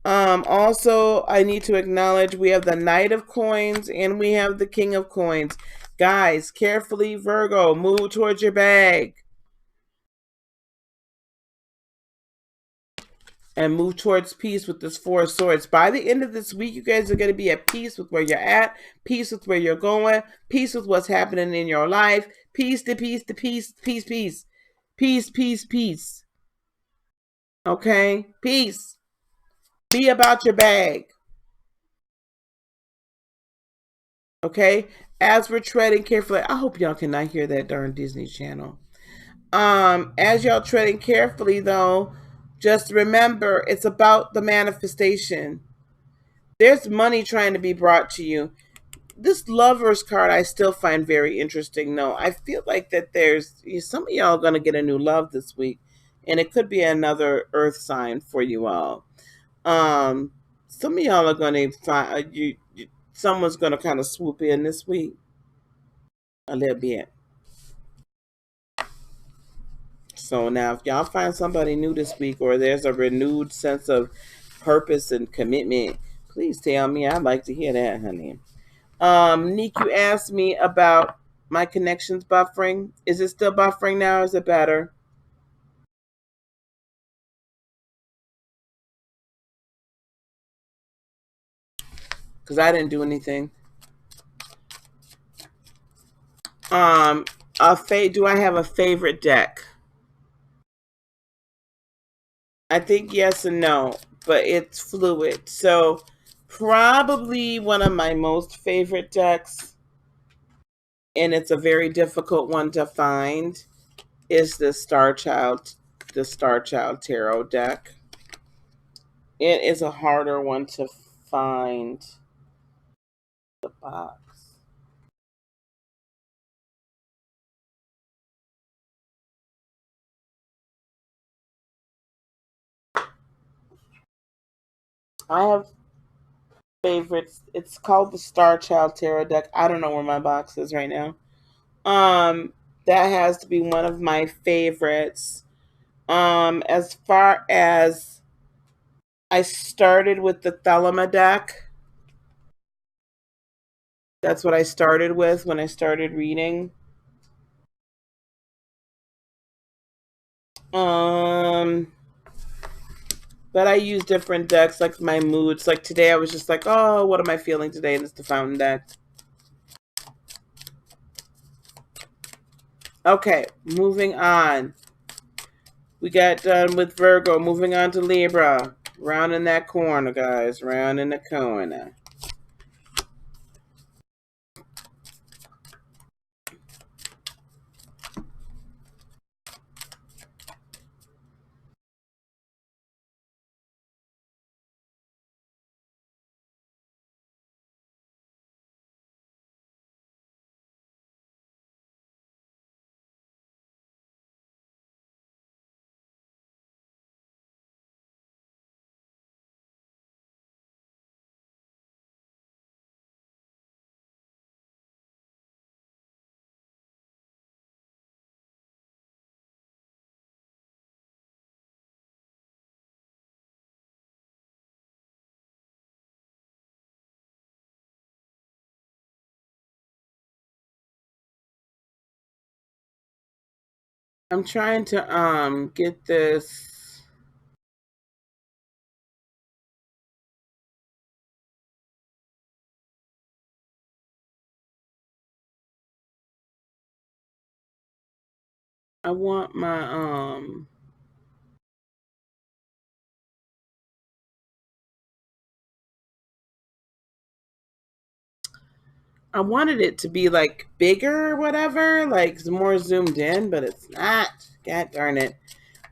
Also, I need to acknowledge we have the Knight of Coins and we have the King of Coins. Guys, carefully, Virgo, move towards your bag. And move towards peace with this 4 of Swords. By the end of this week, you guys are going to be at peace with where you're at, peace with where you're going, peace with what's happening in your life, peace to peace to peace, peace, peace, peace, peace, peace. Okay? Peace. Be about your bag. Okay? As we're treading carefully, I hope y'all cannot hear that darn Disney Channel. As y'all treading carefully, though, just remember, it's about the manifestation. There's money trying to be brought to you. This Lover's card I still find very interesting. No, I feel like that there's some of y'all going to get a new love this week, and it could be another earth sign for you all. Some of y'all are going to find someone's going to kind of swoop in this week a little bit. So now if y'all find somebody new this week, or there's a renewed sense of purpose and commitment, please tell me. I'd like to hear that, honey. Nick, you asked me about my connections buffering. Is it still buffering now, or is it better? Because I didn't do anything. Do I have a favorite deck? I think yes and no, but it's fluid. So Probably one of my most favorite decks, and it's a very difficult one to find, is the Star Child Tarot deck. It is a harder one to find. The box. I have favorites. It's called the Star Child Tarot deck. I don't know where my box is right now. That has to be one of my favorites. As far as I started with the Thelema deck. That's what I started with when I started reading. But I use different decks, like my moods. Like today I was just like, oh, what am I feeling today? And it's the Fountain deck. Okay, moving on. We got done with Virgo. Moving on to Libra. Round in that corner, guys. Round in the corner. I'm trying to get this. I want my I wanted it to be like bigger or whatever, like more zoomed in, but it's not. God darn it.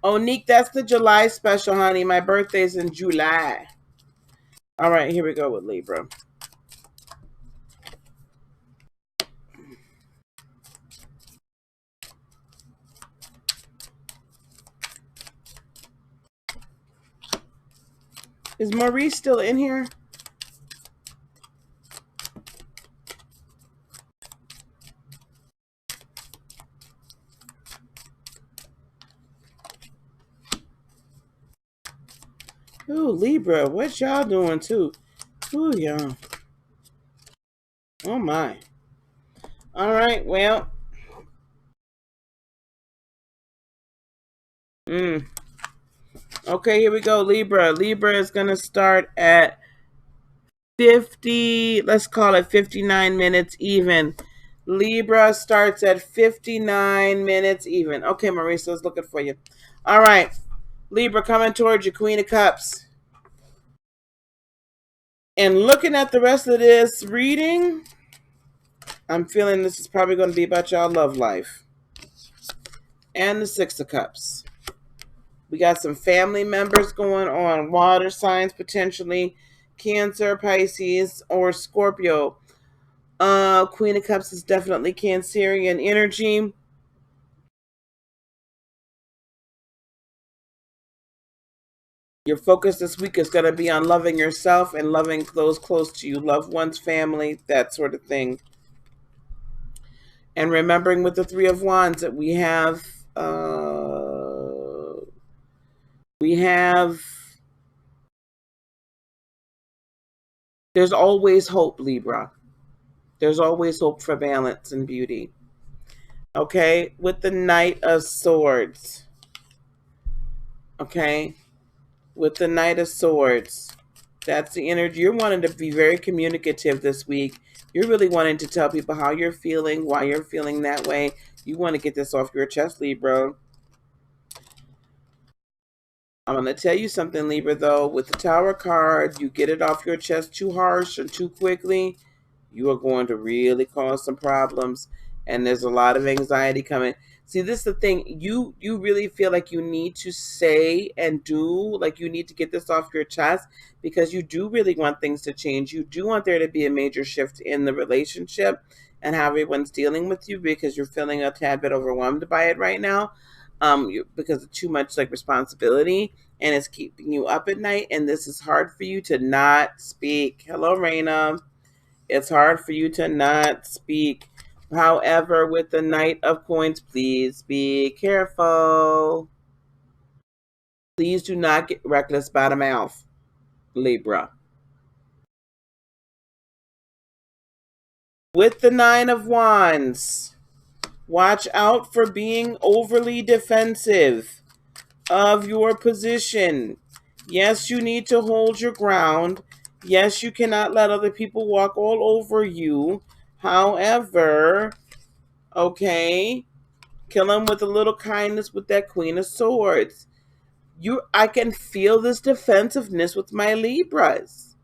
Oh, Neek, that's the July special, honey. My birthday's in July. All right, here we go with Libra. Is Maurice still in here? Ooh, Libra, what y'all doing too? Ooh, y'all. Oh my. All right, well. Okay, here we go, Libra. Libra is going to start at 50, let's call it 59 minutes even. Libra starts at 59 minutes even. Okay, Marissa's looking for you. All right, Libra coming towards you, Queen of Cups. And looking at the rest of this reading, I'm feeling this is probably going to be about y'all love life. And the Six of Cups. We got some family members going on, water signs potentially, Cancer, Pisces, or Scorpio. Queen of Cups is definitely Cancerian energy. Your focus this week is going to be on loving yourself and loving those close to you, loved ones, family, that sort of thing. And remembering with the Three of Wands that we have there's always hope, Libra. There's always hope for balance and beauty. Okay, with the Knight of Swords. Okay, with the Knight of Swords. That's the energy. You're wanting to be very communicative this week. You're really wanting to tell people how you're feeling, why you're feeling that way. You want to get this off your chest, Libra. I'm going to tell you something, Libra, though. With the Tower card, you get it off your chest too harsh and too quickly, you are going to really cause some problems. And there's a lot of anxiety coming. See, this is the thing. You really feel like you need to say and do, like you need to get this off your chest because you do really want things to change. You do want there to be a major shift in the relationship and how everyone's dealing with you because you're feeling a tad bit overwhelmed by it right now. Because of too much like responsibility and it's keeping you up at night, and this is hard for you to not speak. Hello, Raina. It's hard for you to not speak. However, with the Knight of Coins, please be careful. Please do not get reckless by the mouth, Libra. With the Nine of Wands, watch out for being overly defensive of your position. Yes, you need to hold your ground. Yes, you cannot let other people walk all over you. However, okay, kill them with a little kindness with that Queen of Swords. I can feel this defensive-ness with my Libras.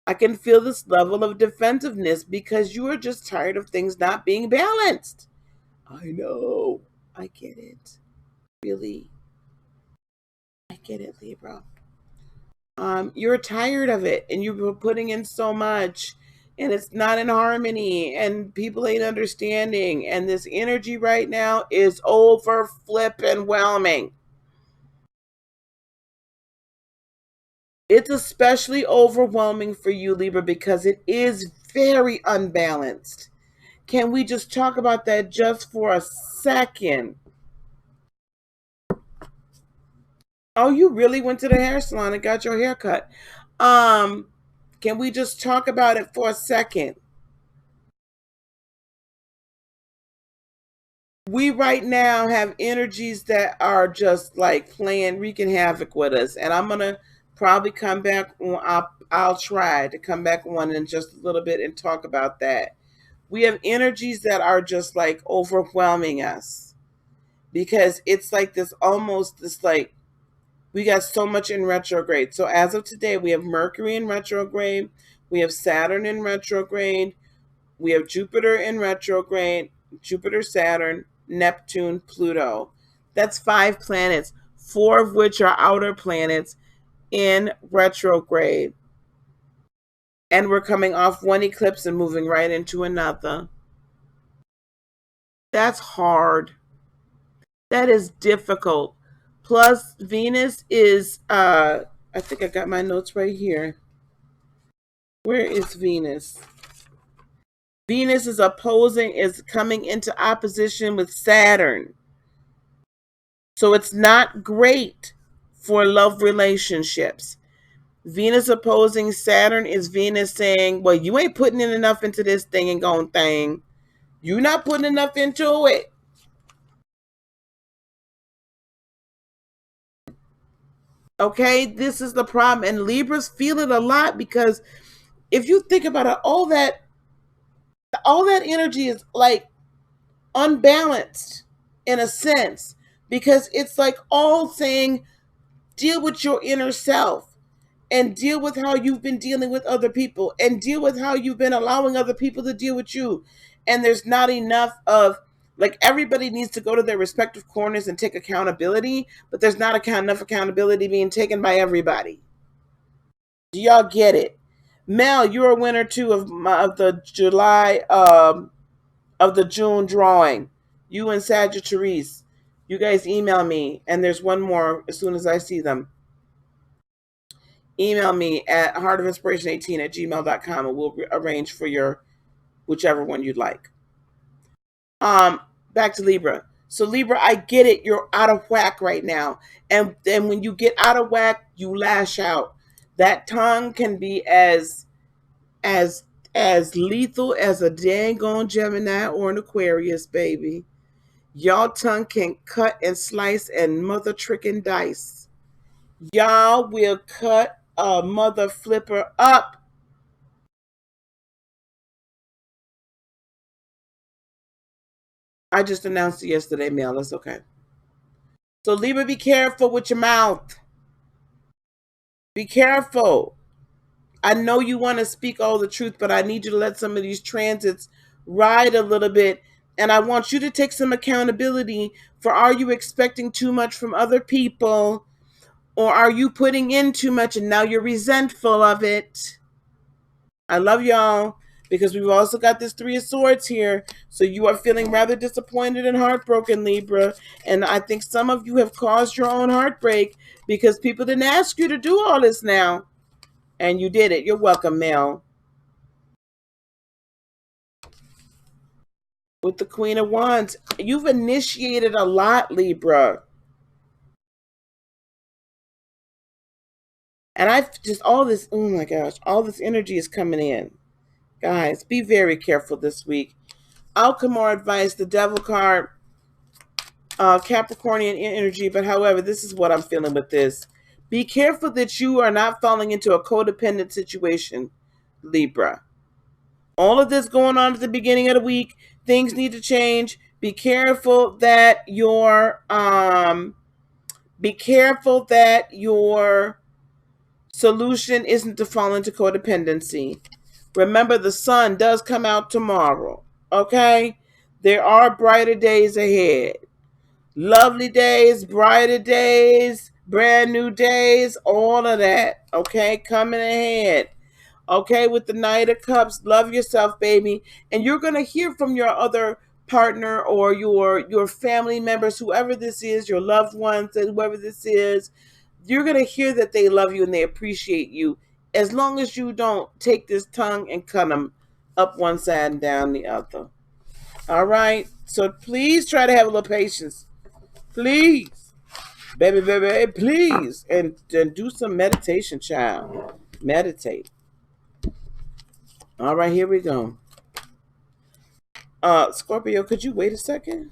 I can feel this level of defensiveness because you are just tired of things not being balanced. I know. I get it. Really. I get it, Libra. You're tired of it and you're putting in so much and it's not in harmony and people ain't understanding. And this energy right now is over flipping whelming. It's especially overwhelming for you, Libra, because it is very unbalanced. Can we just talk about that just for a second? Oh, you really went to the hair salon and got your hair cut. Can we just talk about it for a second? We right now have energies that are just like playing, wreaking havoc with us. And I'm going to probably come back. I'll try to come back on in just a little bit and talk about that. We have energies that are just like overwhelming us because it's like this almost this like we got so much in retrograde. So as of today, we have Mercury in retrograde, we have Saturn in retrograde, we have Jupiter in retrograde, Jupiter, Saturn, Neptune, Pluto. That's 5 planets, 4 of which are outer planets in retrograde. And we're coming off one eclipse and moving right into another. That's hard. That is difficult. Plus, Venus is, I think I got my notes right here. Where is Venus? Venus is coming into opposition with Saturn. So it's not great for love relationships. Venus opposing Saturn is Venus saying, well, you ain't putting in enough into this thing and going thing. You're not putting enough into it. Okay, this is the problem. And Libras feel it a lot because if you think about it, all that energy is like unbalanced in a sense because it's like all saying deal with your inner self and deal with how you've been dealing with other people and deal with how you've been allowing other people to deal with you. And there's not enough of like everybody needs to go to their respective corners and take accountability, but there's not enough accountability being taken by everybody. Do y'all get it? Mel, you're a winner too of the July of the June drawing. You and Sagittarius. You guys email me, and there's one more as soon as I see them. Email me at heartofinspiration18@gmail.com and we'll arrange for your whichever one you'd like. Back to Libra. So Libra, I get it. You're out of whack right now. And then when you get out of whack, you lash out. That tongue can be as lethal as a dang on Gemini or an Aquarius, baby. Y'all tongue can cut and slice and mother tricking dice. Y'all will cut a mother flipper up. I just announced it yesterday, Mel. That's okay. So Libra, be careful with your mouth. Be careful. I know you want to speak all the truth, but I need you to let some of these transits ride a little bit. And I want you to take some accountability for, are you expecting too much from other people? Or are you putting in too much and now you're resentful of it? I love y'all, because we've also got this Three of Swords here. So you are feeling rather disappointed and heartbroken, Libra. And I think some of you have caused your own heartbreak because people didn't ask you to do all this now. And you did it. You're welcome, Mel. With the Queen of Wands, you've initiated a lot, Libra. And I've just, all this, oh my gosh, all this energy is coming in. Guys, be very careful this week. Outcome or advice, the Devil card, Capricornian energy. But however, this is what I'm feeling with this. Be careful that you are not falling into a codependent situation, Libra. All of this going on at the beginning of the week, things need to change. Be careful that your solution isn't to fall into codependency. Remember, the sun does come out tomorrow. Okay? There are brighter days ahead. Lovely days, brighter days, brand new days, all of that. Okay? Coming ahead. Okay, with the Knight of Cups, love yourself, baby. And you're going to hear from your other partner or your family members, whoever this is, your loved ones, whoever this is. You're going to hear that they love you and they appreciate you, as long as you don't take this tongue and cut them up one side and down the other. All right? So please try to have a little patience. Please. Baby, please. And do some meditation, child. Meditate. All right, here we go. Scorpio, could you wait a second?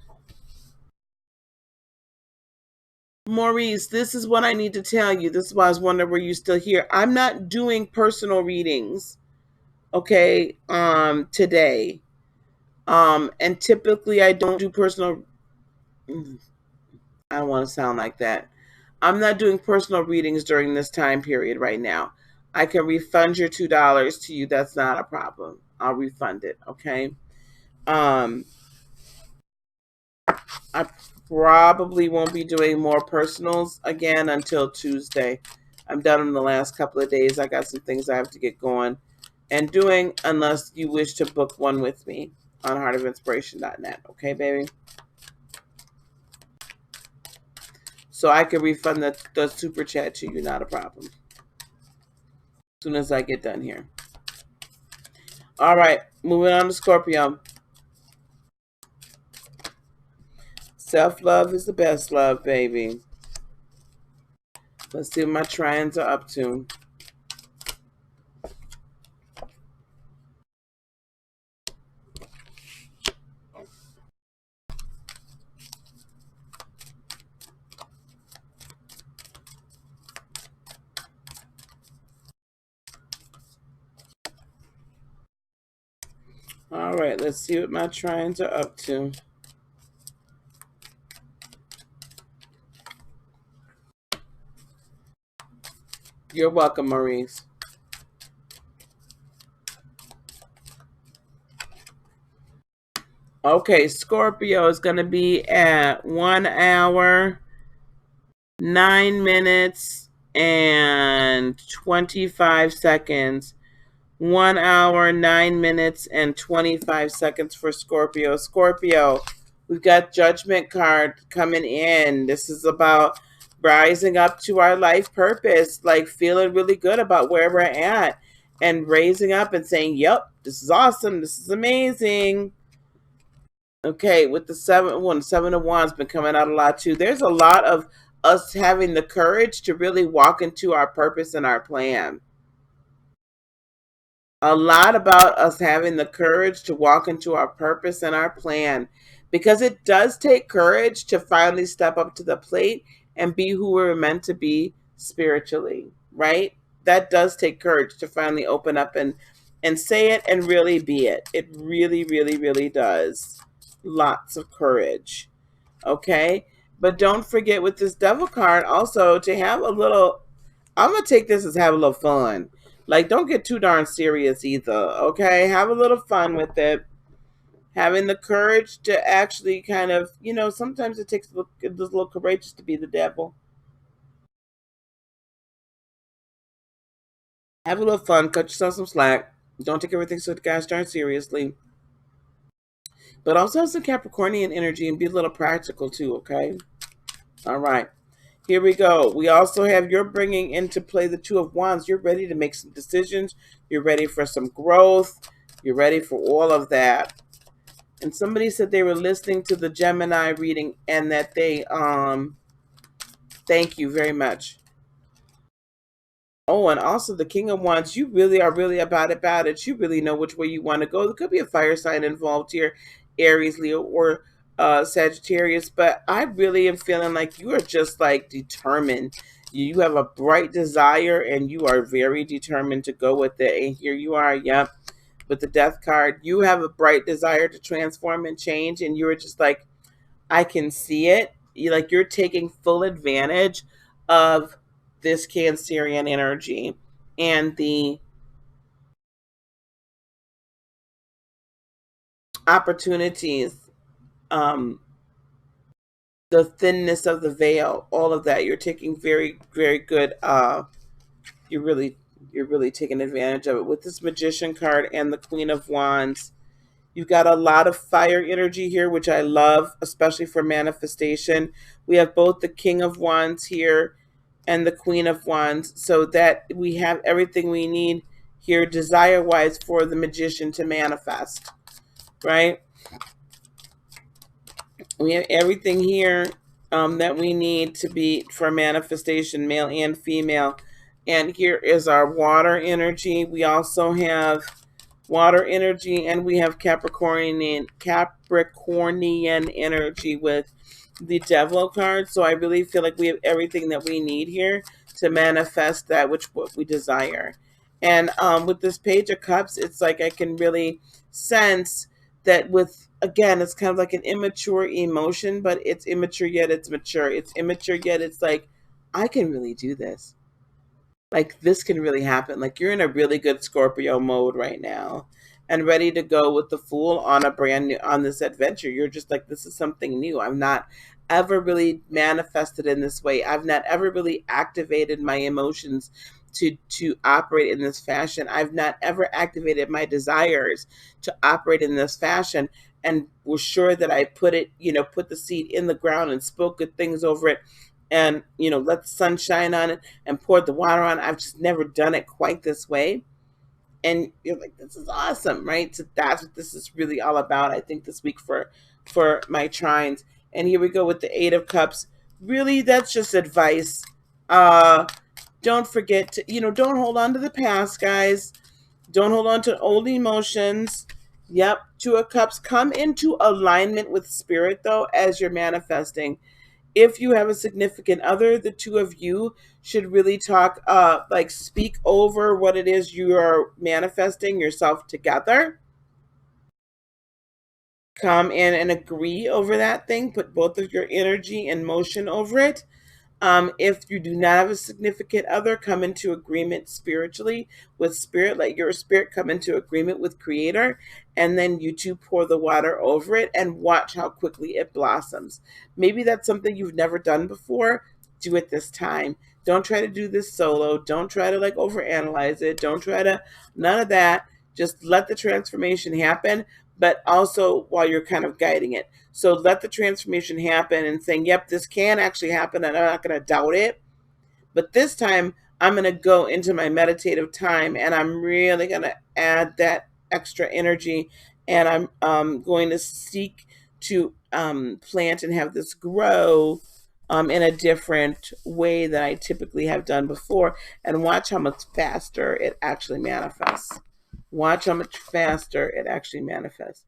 Maurice, this is what I need to tell you. This is why I was wondering, were you still here? I'm not doing personal readings, okay, today. And typically I don't do personal. I don't want to sound like that. I'm not doing personal readings during this time period right now. I can refund your $2 to you. That's not a problem. I'll refund it, okay? I probably won't be doing more personals again until Tuesday. I'm done in the last couple of days. I got some things I have to get going and doing, unless you wish to book one with me on heartofinspiration.net. Okay, baby? So I can refund the super chat to you. Not a problem. As soon as I get done here. All right. Moving on to Scorpio. Self-love is the best love, baby. Let's see what my trians are up to. All right, let's see what my trians are up to. You're welcome, Maurice. Okay, Scorpio is going to be at 1 hour, 9 minutes, and 25 seconds. 1 hour, 9 minutes, and 25 seconds for Scorpio. Scorpio, we've got Judgment card coming in. This is about rising up to our life purpose, like feeling really good about where we're at and raising up and saying, yep, this is awesome. This is amazing. Okay, with the Seven of Wands been coming out a lot too. There's a lot of us having the courage to really walk into our purpose and our plan. A lot about us having the courage to walk into our purpose and our plan, because it does take courage to finally step up to the plate and be who we're meant to be spiritually, right? That does take courage to finally open up and say it and really be it. It really, really, really does. Lots of courage. Okay? But don't forget with this Devil card also to have a little I'm going to take this as have a little fun. Like, don't get too darn serious either, okay? Have a little fun with it. Having the courage to actually kind of, sometimes it takes a little courageous to be the devil. Have a little fun. Cut yourself some slack. Don't take everything so gosh darn seriously. But also have some Capricornian energy and be a little practical too, okay? All right. Here we go. We also have you're bringing into play the Two of Wands. You're ready to make some decisions. You're ready for some growth. You're ready for all of that. And somebody said they were listening to the Gemini reading and that they thank you very much. Oh, and also the King of Wands, you really are really about it. You really know which way you want to go. There could be a fire sign involved here, Aries, Leo, or Sagittarius, but I really am feeling like you are just like determined. You have a bright desire and you are very determined to go with it. And here you are, yep, with the Death card. You have a bright desire to transform and change, and you're just like, I can see it. You're taking full advantage of this Cancerian energy and the opportunities, um, the thinness of the veil, all of that. You're taking very, very good. You're really, you're really taking advantage of it with this Magician card and the Queen of Wands. You've got a lot of fire energy here, which I love, especially for manifestation. We have both the King of Wands here and the Queen of Wands, so that we have everything we need here desire-wise for the Magician to manifest, right? We have everything here that we need to be for manifestation, male and female. And here is our water energy. We also have water energy, and we have Capricornian energy with the Devil card. So I really feel like we have everything that we need here to manifest that which what we desire. And with this Page of Cups, it's like I can really sense that with, again, it's kind of like an immature emotion, but it's immature yet it's mature. It's immature yet it's like, I can really do this. Like, this can really happen. Like, you're in a really good Scorpio mode right now and ready to go with the Fool on a brand new, on this adventure. You're just like, this is something new. I've not ever really manifested in this way. I've not ever really activated my emotions to operate in this fashion. I've not ever activated my desires to operate in this fashion, and was sure that I put it, put the seed in the ground and spoke good things over it, and let the sun shine on it and poured the water on it. I've just never done it quite this way. And you're like, this is awesome, right? So that's what this is really all about, I think, this week for my trines. And here we go with the Eight of Cups. Really, that's just advice. Don't forget to, don't hold on to the past, guys. Don't hold on to old emotions. Yep. Two of Cups. Come into alignment with spirit, though, as you're manifesting. If you have a significant other, the two of you should really talk, like speak over what it is you are manifesting yourself together. Come in and agree over that thing. Put both of your energy and motion over it. If you do not have a significant other, come into agreement spiritually with spirit. Let your spirit come into agreement with creator, and then you two pour the water over it and watch how quickly it blossoms. Maybe that's something you've never done before. Do it this time. Don't try to do this solo. Don't try to like overanalyze it. Don't try to, none of that. Just let the transformation happen, but also while you're kind of guiding it. So let the transformation happen and saying, yep, this can actually happen, and I'm not going to doubt it. But this time, I'm going to go into my meditative time, and I'm really going to add that extra energy, and I'm going to seek to plant and have this grow in a different way than I typically have done before, and watch how much faster it actually manifests. Watch how much faster it actually manifests.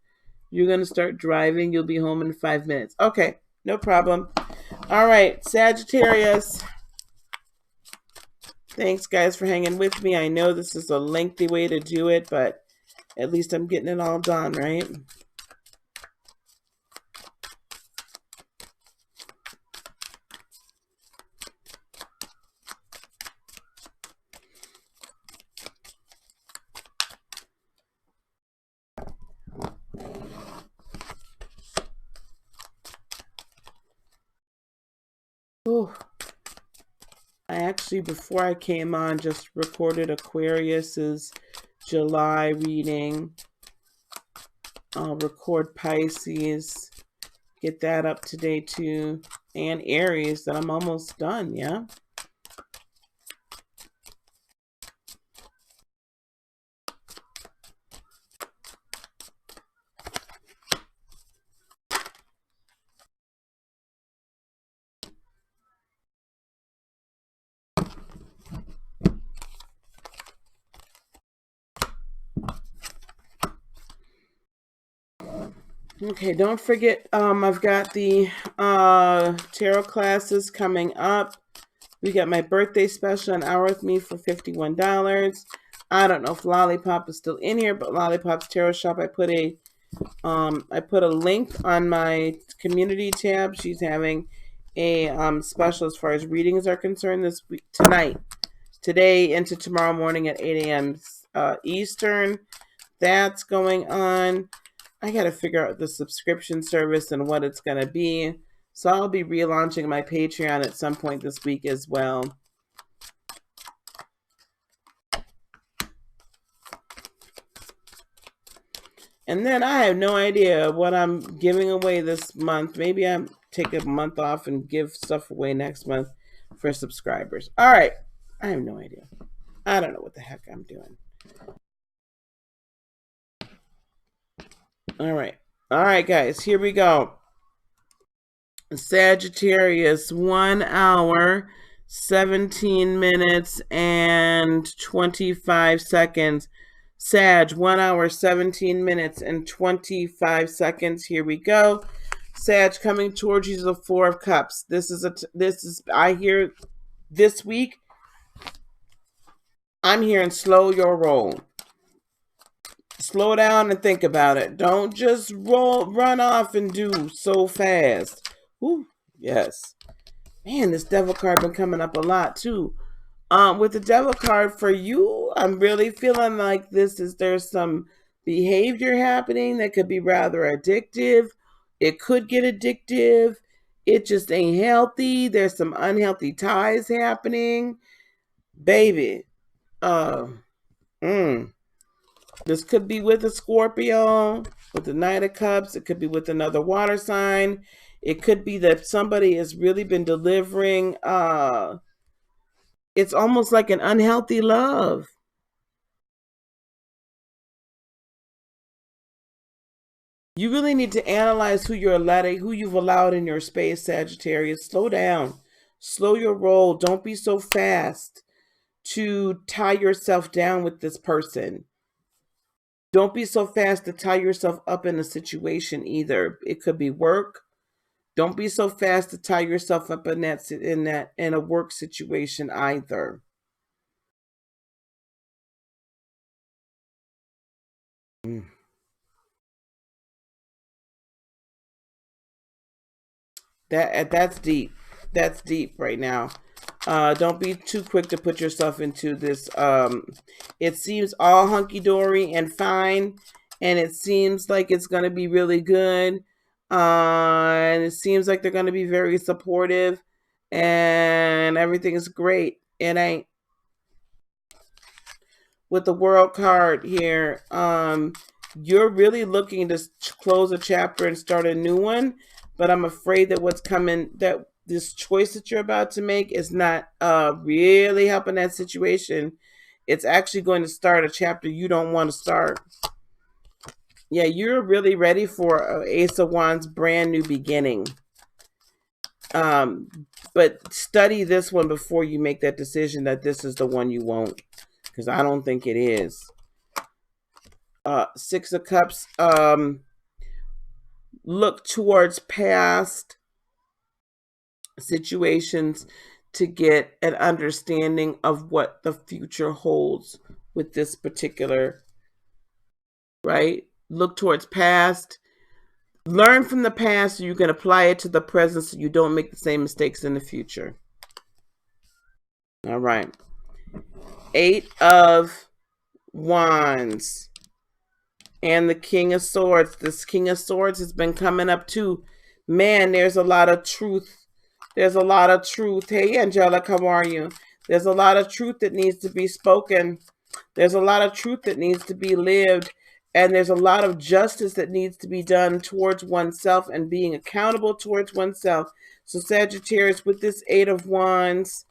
You're going to start driving. You'll be home in 5 minutes. Okay, no problem. All right, Sagittarius. Thanks, guys, for hanging with me. I know this is a lengthy way to do it, but at least I'm getting it all done, right? Oh, I actually, before I came on, just recorded Aquarius's July reading. I'll record Pisces, get that up to date too, and Aries, that I'm almost done, yeah? Okay, don't forget, I've got the tarot classes coming up. We got my birthday special, an hour with me for $51. I don't know if Lollipop is still in here, but Lollipop's Tarot Shop, I put a link on my community tab. She's having a special as far as readings are concerned this week, today into tomorrow morning at 8 a.m. Eastern. That's going on. I got to figure out the subscription service and what it's going to be. So I'll be relaunching my Patreon at some point this week as well. And then I have no idea what I'm giving away this month. Maybe I'm take a month off and give stuff away next month for subscribers. All right. I have no idea. I don't know what the heck I'm doing. All right. All right, guys. Here we go. Sagittarius, 1 hour, 17 minutes, and 25 seconds. Sag, 1 hour, 17 minutes, and 25 seconds. Here we go. Sag, coming towards you is the 4 of Cups. I hear this week, I'm hearing slow your roll. Slow down and think about it. Don't just run off and do so fast. Ooh, yes. Man, this devil card been coming up a lot too. With the devil card for you, I'm really feeling like there's some behavior happening that could be rather addictive. It could get addictive. It just ain't healthy. There's some unhealthy ties happening. Baby. This could be with a Scorpio, with the Knight of Cups. It could be with another water sign. It could be that somebody has really been delivering. It's almost like an unhealthy love. You really need to analyze who you've allowed in your space, Sagittarius. Slow down. Slow your roll. Don't be so fast to tie yourself down with this person. Don't be so fast to tie yourself up in a situation either. It could be work. Don't be so fast to tie yourself up in a work situation either. That's deep. That's deep right now. Don't be too quick to put yourself into this. It seems all hunky-dory and fine, and it seems like it's going to be really good. And it seems like they're going to be very supportive, and everything is great. It ain't. With the World card here, you're really looking to close a chapter and start a new one, but I'm afraid that what's coming, that this choice that you're about to make is not really helping that situation. It's actually going to start a chapter you don't want to start. Yeah, you're really ready for Ace of Wands brand new beginning. But study this one before you make that decision that this is the one you want, because I don't think it is. 6 of Cups. Look towards past situations to get an understanding of what the future holds with this particular, right? Look towards past. Learn from the past so you can apply it to the present so you don't make the same mistakes in the future. All right. 8 of Wands. And the King of Swords. This King of Swords has been coming up too. Man, there's a lot of truth There's a lot of truth. Hey, Angelic, how are you? There's a lot of truth that needs to be spoken. There's a lot of truth that needs to be lived. And there's a lot of justice that needs to be done towards oneself and being accountable towards oneself. So Sagittarius, with this Eight of Wands,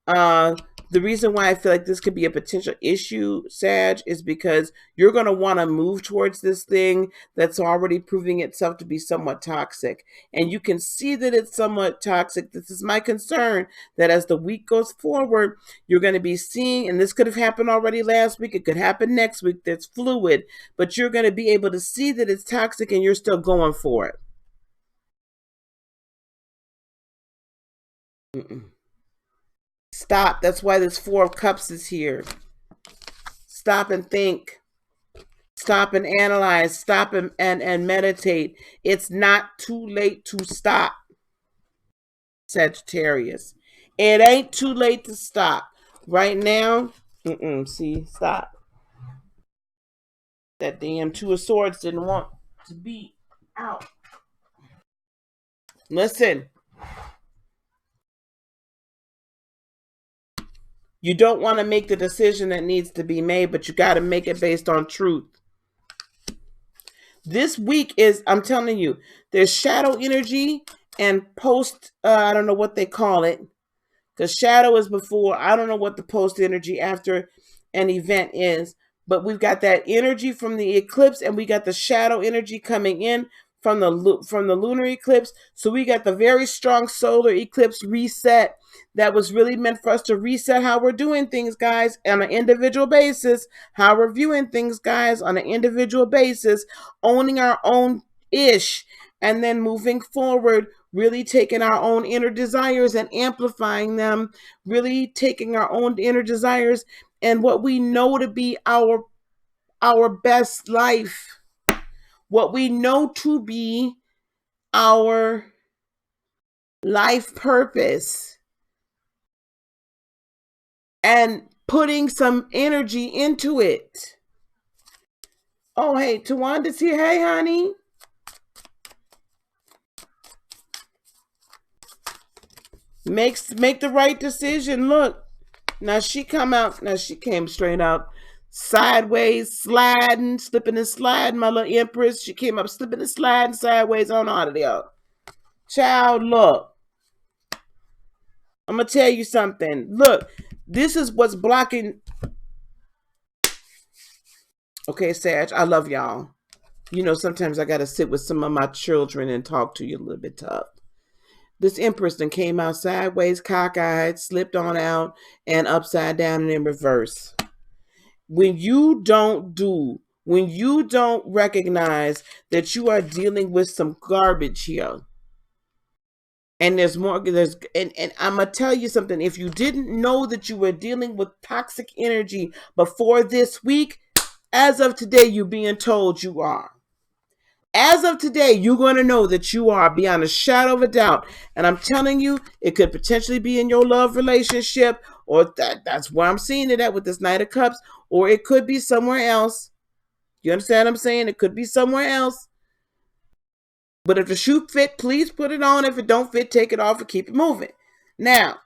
uh, the reason why I feel like this could be a potential issue, Sag, is because you're going to want to move towards this thing that's already proving itself to be somewhat toxic. And you can see that it's somewhat toxic. This is my concern, that as the week goes forward, you're going to be seeing, and this could have happened already last week, it could happen next week, that's fluid, but you're going to be able to see that it's toxic and you're still going for it. Stop. That's why this Four of Cups is here. Stop and think. Stop and analyze. Stop and meditate. It's not too late to stop, Sagittarius. It ain't too late to stop. Right now, see, stop. That damn Two of Swords didn't want to be out. Listen. You don't want to make the decision that needs to be made, but you got to make it based on truth. This week is, I'm telling you, there's shadow energy and post, I don't know what they call it. Because shadow is before, I don't know what the post energy after an event is. But we've got that energy from the eclipse and we got the shadow energy coming in from the lunar eclipse. So we got the very strong solar eclipse reset that was really meant for us to reset how we're doing things, guys, on an individual basis, how we're viewing things, guys, on an individual basis, owning our own ish, and then moving forward, really taking our own inner desires and amplifying them, really taking our own inner desires and what we know to be our best life, what we know to be our life purpose, and putting some energy into it. Oh, hey, Tawanda's here. Hey, honey. Make the right decision. Look, now she came straight out sideways, sliding, slipping and sliding. My little empress, she came up slipping and sliding sideways on out of there. Child, look. I'm going to tell you something. Look, this is what's blocking. Okay, Sag, I love y'all. You know, sometimes I got to sit with some of my children and talk to you a little bit tough. This empress then came out sideways, cockeyed, slipped on out, and upside down and in reverse. When you don't recognize that you are dealing with some garbage here, and and I'm going to tell you something. If you didn't know that you were dealing with toxic energy before this week, as of today, you're being told you are. As of today, you're going to know that you are beyond a shadow of a doubt. And I'm telling you, it could potentially be in your love relationship, or that's where I'm seeing it at with this Knight of Cups, or it could be somewhere else. You understand what I'm saying? It could be somewhere else. But if the shoe fit, please put it on. If it don't fit, take it off and keep it moving. Now,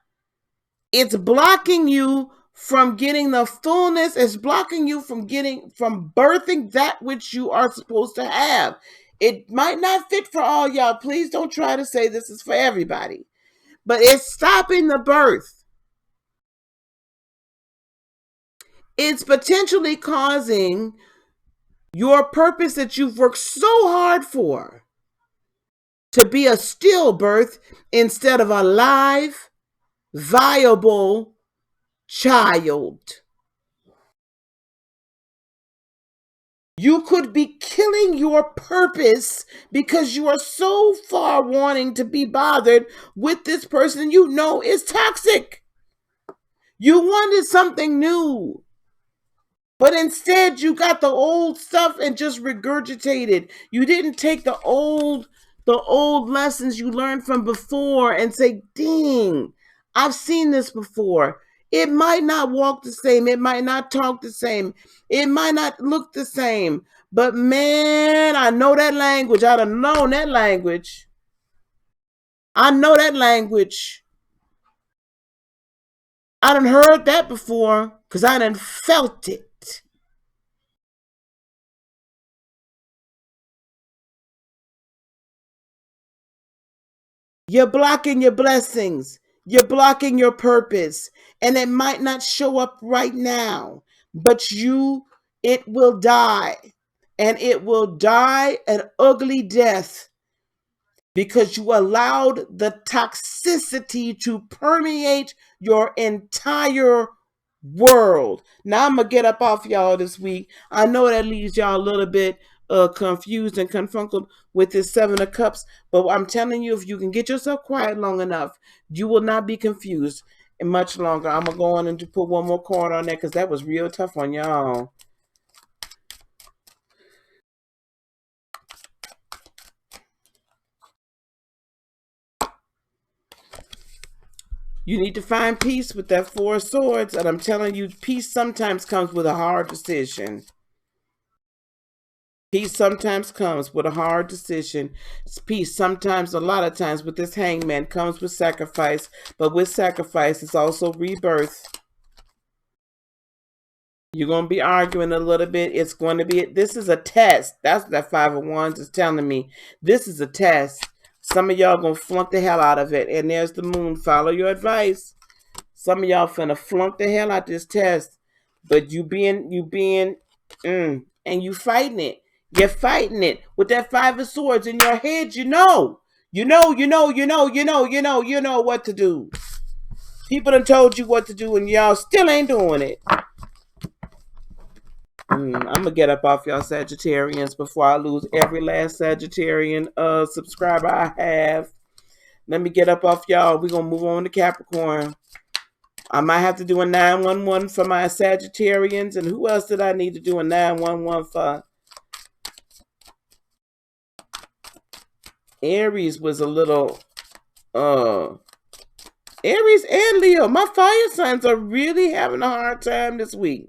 it's blocking you from getting the fullness. It's blocking you from birthing that which you are supposed to have. It might not fit for all y'all. Please don't try to say this is for everybody. But it's stopping the birth. It's potentially causing your purpose that you've worked so hard for to be a stillbirth instead of a live, viable child. You could be killing your purpose because you are so far wanting to be bothered with this person you know is toxic. You wanted something new, but instead you got the old stuff and just regurgitated. You didn't take the old lessons you learned from before and say, dang, I've seen this before. It might not walk the same. It might not talk the same. It might not look the same. But man, I know that language. I done known that language. I know that language. I done heard that before because I done felt it. You're blocking your blessings. You're blocking your purpose. And it might not show up right now, but it will die. And it will die an ugly death because you allowed the toxicity to permeate your entire world. Now I'm gonna get up off y'all this week. I know that leaves y'all a little bit confused and confunkled with this Seven of Cups, but I'm telling you, if you can get yourself quiet long enough, you will not be confused much longer. I'm gonna go on and put one more card on there because that was real tough on y'all. You need to find peace with that Four of Swords. And I'm telling you, peace sometimes comes with a hard decision. Peace sometimes comes with a hard decision. Peace sometimes, a lot of times with this Hangman, comes with sacrifice. But with sacrifice, it's also rebirth. You're going to be arguing a little bit. It's going to be, this is a test. That's what that Five of Wands is telling me. This is a test. Some of y'all going to flunk the hell out of it. And there's the moon. Follow your advice. Some of y'all finna flunk the hell out this test. But you and you fighting it. You're fighting it. With that Five of Swords in your head, you know what to do. People done told you what to do and y'all still ain't doing it. I'm gonna get up off y'all Sagittarians before I lose every last Sagittarian subscriber I have. Let me get up off y'all. We're gonna move on to Capricorn. I might have to do a 911 for my Sagittarians. And who else did I need to do a 911 for? Aries was a little Aries and Leo. My fire signs are really having a hard time this week.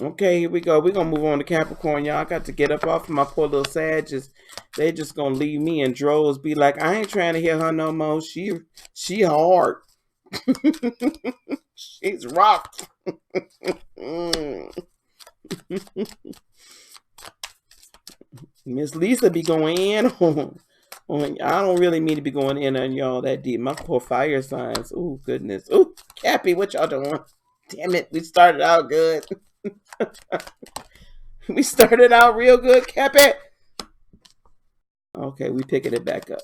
Okay, here we go. We're going to move on to Capricorn, y'all. I got to get up off of my poor little Sagittarius. They just going to leave me in droves. Be like, I ain't trying to hear her no more. She hard. She's rocked. Miss Lisa be going in on. I don't really mean to be going in on y'all that deep. My poor fire signs. Oh, goodness. Oh, Cappy, what y'all doing? Damn it. We started out good. We started out real good, Cappy. Okay, we picking it back up.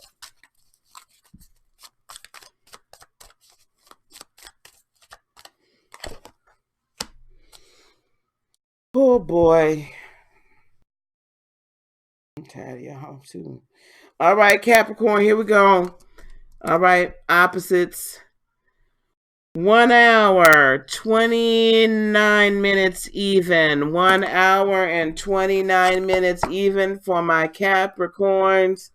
Oh boy. I'm tired of y'all too. All right, Capricorn, here we go. All right, opposites. 1 hour, 29 minutes even. 1 hour and 29 minutes even for my Capricorns.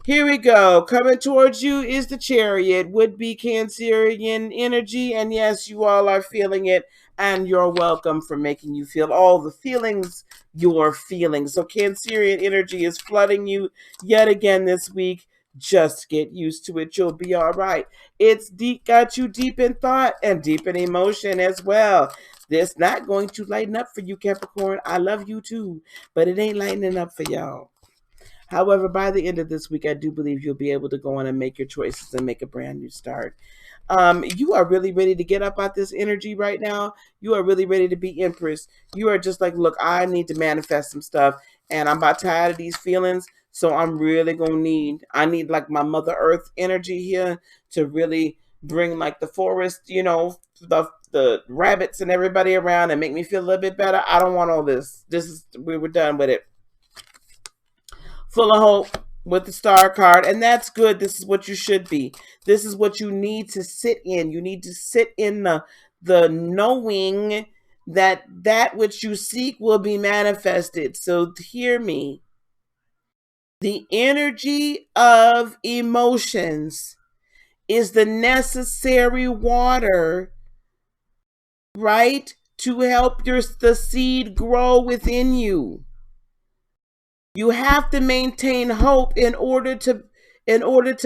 Here we go. Coming towards you is the Chariot, would-be Cancerian energy. And yes, you all are feeling it. And you're welcome for making you feel all the feelings you're feeling. So Cancerian energy is flooding you yet again this week. Just get used to it. You'll be all right. It's deep, got you deep in thought and deep in emotion as well. This not going to lighten up for you, Capricorn. I love you too, but it ain't lightening up for y'all. However, by the end of this week, I do believe you'll be able to go on and make your choices and make a brand new start. You are really ready to get up out this energy right now. You are really ready to be Empress. You are just like, look, I need to manifest some stuff, and I'm about tired of these feelings. So I'm really gonna I need like my Mother Earth energy here to really bring like the forest, the rabbits and everybody around and make me feel a little bit better. I don't want all this. We were done with it. Full of hope with the Star card, and that's good. This is what you should be. This is what you need to sit in. You need to sit in the knowing that which you seek will be manifested. So hear me. The energy of emotions is the necessary water, right, to help the seed grow within you. You have to maintain hope in order to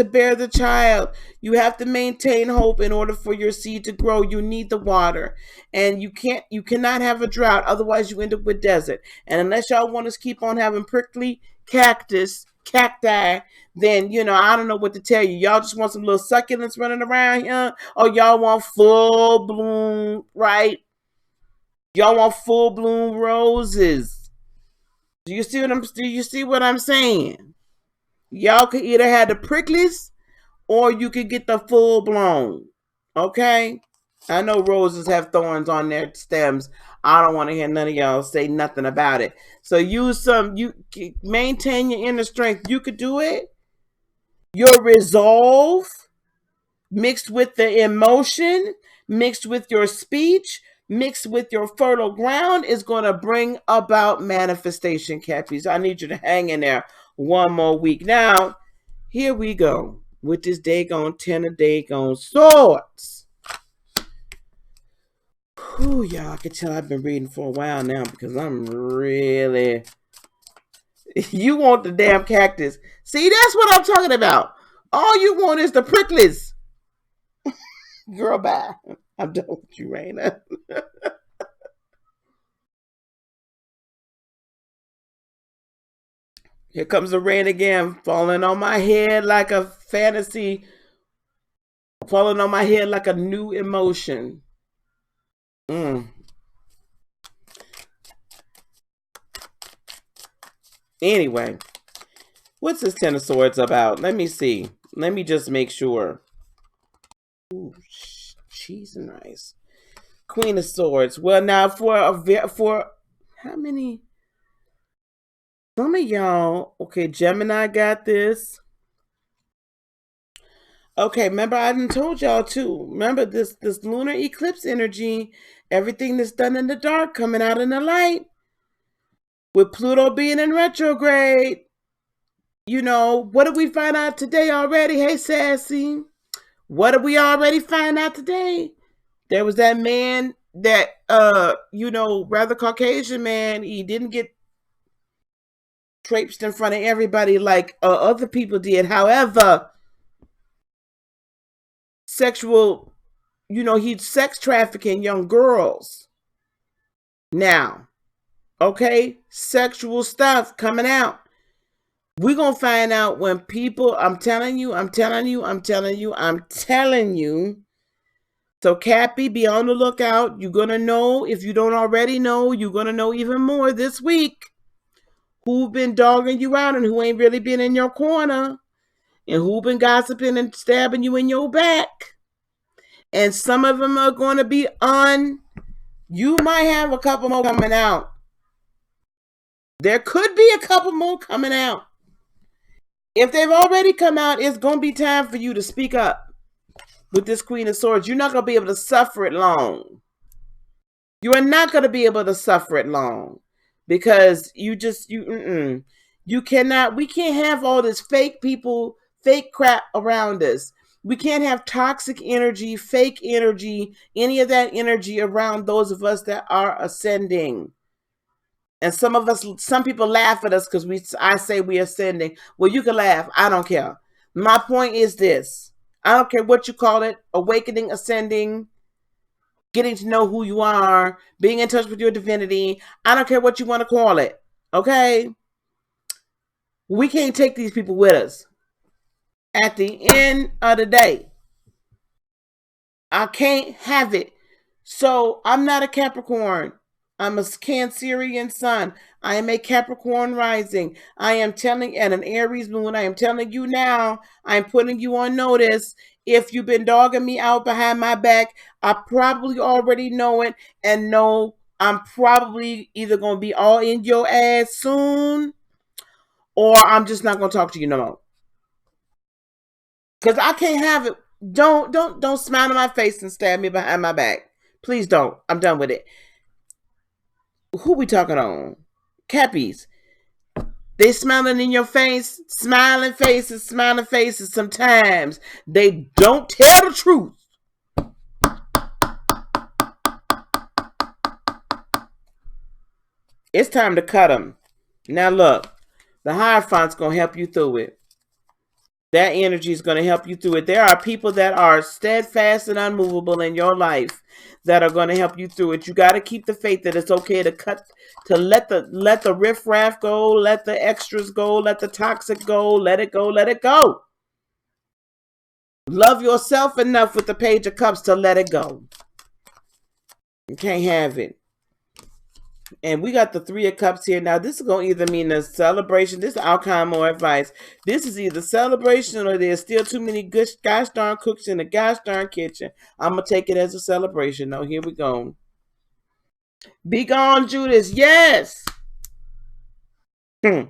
bear the child. You have to maintain hope in order for your seed to grow. You need the water, and you cannot have a drought, otherwise you end up with desert. And unless y'all want to keep on having prickly cacti, then I don't know what to tell you. Y'all just want some little succulents running around here, or y'all want full bloom, right? Y'all want full bloom roses. Do you see what I'm saying? Y'all could either have the pricklies or you could get the full blown. Okay? I know roses have thorns on their stems. I don't want to hear none of y'all say nothing about it. So you maintain your inner strength. You could do it. Your resolve mixed with the emotion, mixed with your speech, mixed with your fertile ground is going to bring about manifestation, Cappies. I need you to hang in there one more week. Now, here we go with this daggone 10 of daggone swords. Whew, y'all, I can tell I've been reading for a while now because I'm really... You want the damn cactus. See, that's what I'm talking about. All you want is the pricklies. Girl, bye. I'm done with you, Raina. Here comes the rain again, falling on my head like a fantasy, falling on my head like a new emotion. Anyway, what's this Ten of Swords about? Let me see. Let me just make sure. Ooh, cheese and rice. Queen of Swords. Well, now for how many? Some of y'all, okay, Gemini got this. Okay, remember I done told y'all too. Remember this lunar eclipse energy, everything that's done in the dark coming out in the light. With Pluto being in retrograde. What did we find out today already? Hey, Sassy. What did we already find out today? There was that man that, rather Caucasian man. He didn't get traipsed in front of everybody like other people did. However, he's sex trafficking young girls. Now, okay, sexual stuff coming out. We're going to find out when people, I'm telling you. So, Cappy, be on the lookout. You're going to know, if you don't already know, you're going to know even more this week. Who've been dogging you out and who ain't really been in your corner. And who been gossiping and stabbing you in your back. And some of them are going to be you might have a couple more coming out. There could be a couple more coming out. If they've already come out, it's going to be time for you to speak up with this Queen of Swords. You're not going to be able to suffer it long. You are not going to be able to suffer it long because we can't have all this fake people, fake crap around us. We can't have toxic energy, fake energy, any of that energy around those of us that are ascending. And some people laugh at us because I say we are ascending. Well, you can laugh. I don't care. My point is this. I don't care what you call it. Awakening, ascending, getting to know who you are, being in touch with your divinity. I don't care what you want to call it. Okay? We can't take these people with us. At the end of the day, I can't have it. So I'm not a Capricorn. I'm a Cancerian sun. I am a Capricorn rising. I am telling, and an Aries moon. I am telling you now, I'm putting you on notice. If you've been dogging me out behind my back, I probably already know it and know I'm probably either going to be all in your ass soon or I'm just not going to talk to you no more. Because I can't have it. Don't smile in my face and stab me behind my back. Please don't. I'm done with it. Who we talking on? Cappies. They smiling in your face, smiling faces sometimes. They don't tell the truth. It's time to cut them. Now look, The Hierophant's going to help you through it. That energy is going to help you through it. There are people that are steadfast and unmovable in your life that are going to help you through it. You got to keep the faith that it's okay to let the riffraff go, let the extras go, let the toxic go, let it go, let it go. Love yourself enough with the Page of Cups to let it go. You can't have it. And we got the Three of Cups here. Now, this is going to either mean a celebration. This is outcome more advice. This is either celebration or there's still too many gosh darn cooks in the gosh darn kitchen. I'm going to take it as a celebration. Now, here we go. Be gone, Judas. Yes. With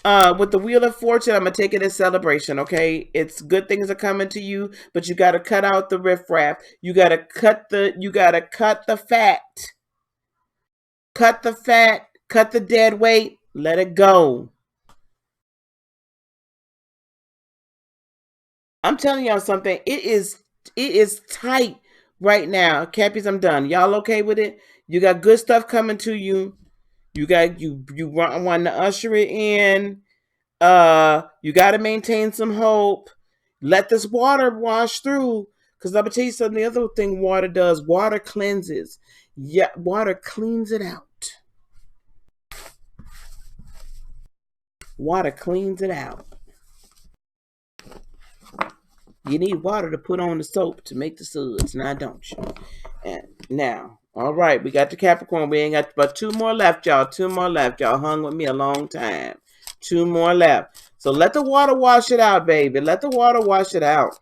the Wheel of Fortune, I'm going to take it as celebration, okay? It's good things are coming to you, but you got to cut out the riffraff. You got to cut the fat. Cut the fat, cut the dead weight, let it go. I'm telling y'all something. It is tight right now. Cappies, I'm done. Y'all okay with it? You got good stuff coming to you. You want to usher it in. You got to maintain some hope. Let this water wash through. Because I'm going to tell you something. The other thing water does, water cleanses. Yeah, water cleans it out. Water cleans it out. You need water to put on the soap to make the suds. Now, don't you? And now, all right, we got the Capricorn. We ain't got but 2 more left, y'all. 2 more left. Y'all hung with me a long time. 2 more left. So let the water wash it out, baby. Let the water wash it out.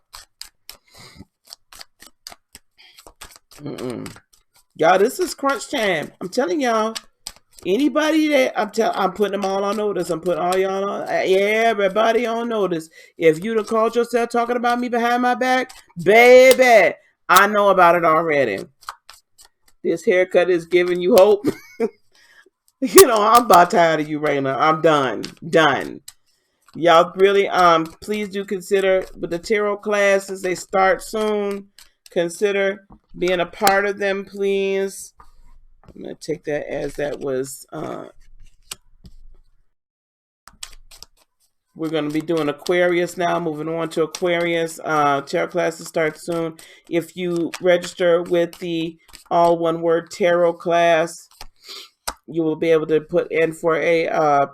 Y'all, this is crunch time. I'm telling y'all. Anybody that I'm putting them all on notice. I'm putting all y'all on. Everybody on notice. If you done called yourself talking about me behind my back, baby, I know about it already. This haircut is giving you hope. You know, I'm about tired of you, Raina. I'm done. Y'all really, please do consider with the tarot classes. They start soon. Consider being a part of them, please. I'm going to take that as that was, we're going to be doing Aquarius now, moving on to Aquarius. Tarot classes start soon. If you register with the all one word tarot class, you will be able to put in for a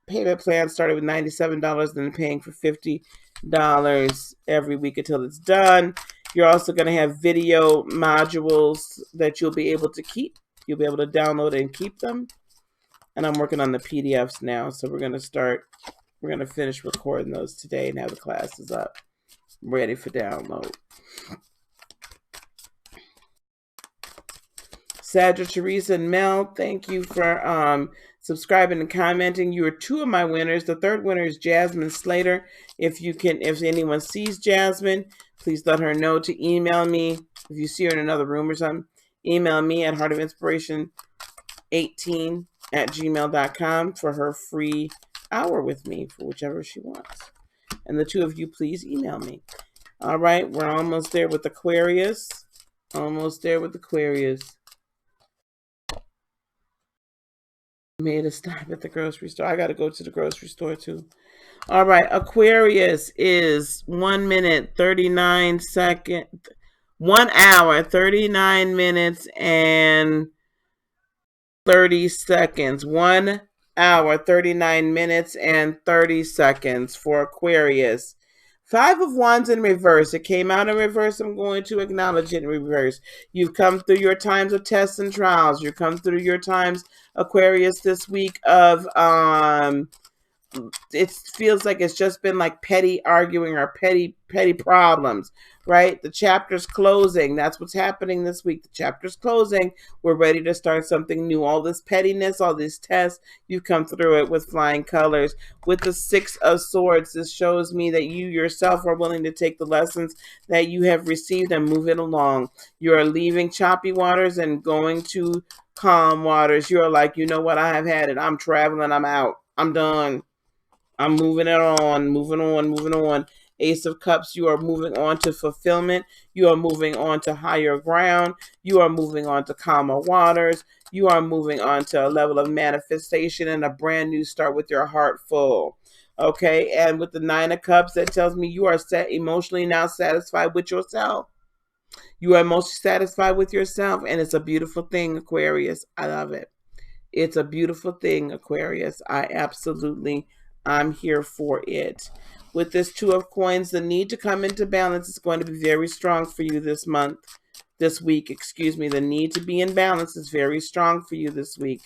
payment plan starting with $97 and paying for $50 every week until it's done. You're also going to have video modules that you'll be able to keep. You'll be able to download and keep them. And I'm working on the PDFs now. So we're going to finish recording those today and have the classes up ready for download. Sagittarius and Mel, thank you for subscribing and commenting. You are 2 of my winners. The 3rd winner is Jasmine Slater. If anyone sees Jasmine, please let her know to email me. If you see her in another room or something, email me at heartofinspiration18@gmail.com for her free hour with me for whichever she wants. And the 2 of you, please email me. All right, we're almost there with Aquarius. Almost there with Aquarius. Made a stop at the grocery store. I got to go to the grocery store too. All right, Aquarius is 1 minute 39 seconds. 1 hour 39 minutes and 30 seconds. 1 hour 39 minutes and 30 seconds for Aquarius. 5 of Wands in reverse. It came out in reverse. I'm going to acknowledge it in reverse. You've come through your times of tests and trials. You've come through your times, Aquarius, this week of it feels like it's just been like petty arguing or petty problems, right? The chapter's closing. That's what's happening this week. The chapter's closing. We're ready to start something new. All this pettiness, all these tests, you've come through it with flying colors. With the 6 of Swords, this shows me that you yourself are willing to take the lessons that you have received and move it along. You are leaving choppy waters and going to calm waters. You're like, you know what? I have had it. I'm traveling. I'm out. I'm done. I'm moving it on, moving on. Ace of Cups, you are moving on to fulfillment. You are moving on to higher ground. You are moving on to calmer waters. You are moving on to a level of manifestation and a brand new start with your heart full. Okay, and with the Nine of Cups, that tells me you are emotionally now satisfied with yourself. You are most satisfied with yourself, and it's a beautiful thing, Aquarius. I love it. It's a beautiful thing, Aquarius. I'm here for it. With this Two of Coins, the need to come into balance is going to be very strong for you this week. The need to be in balance is very strong for you this week.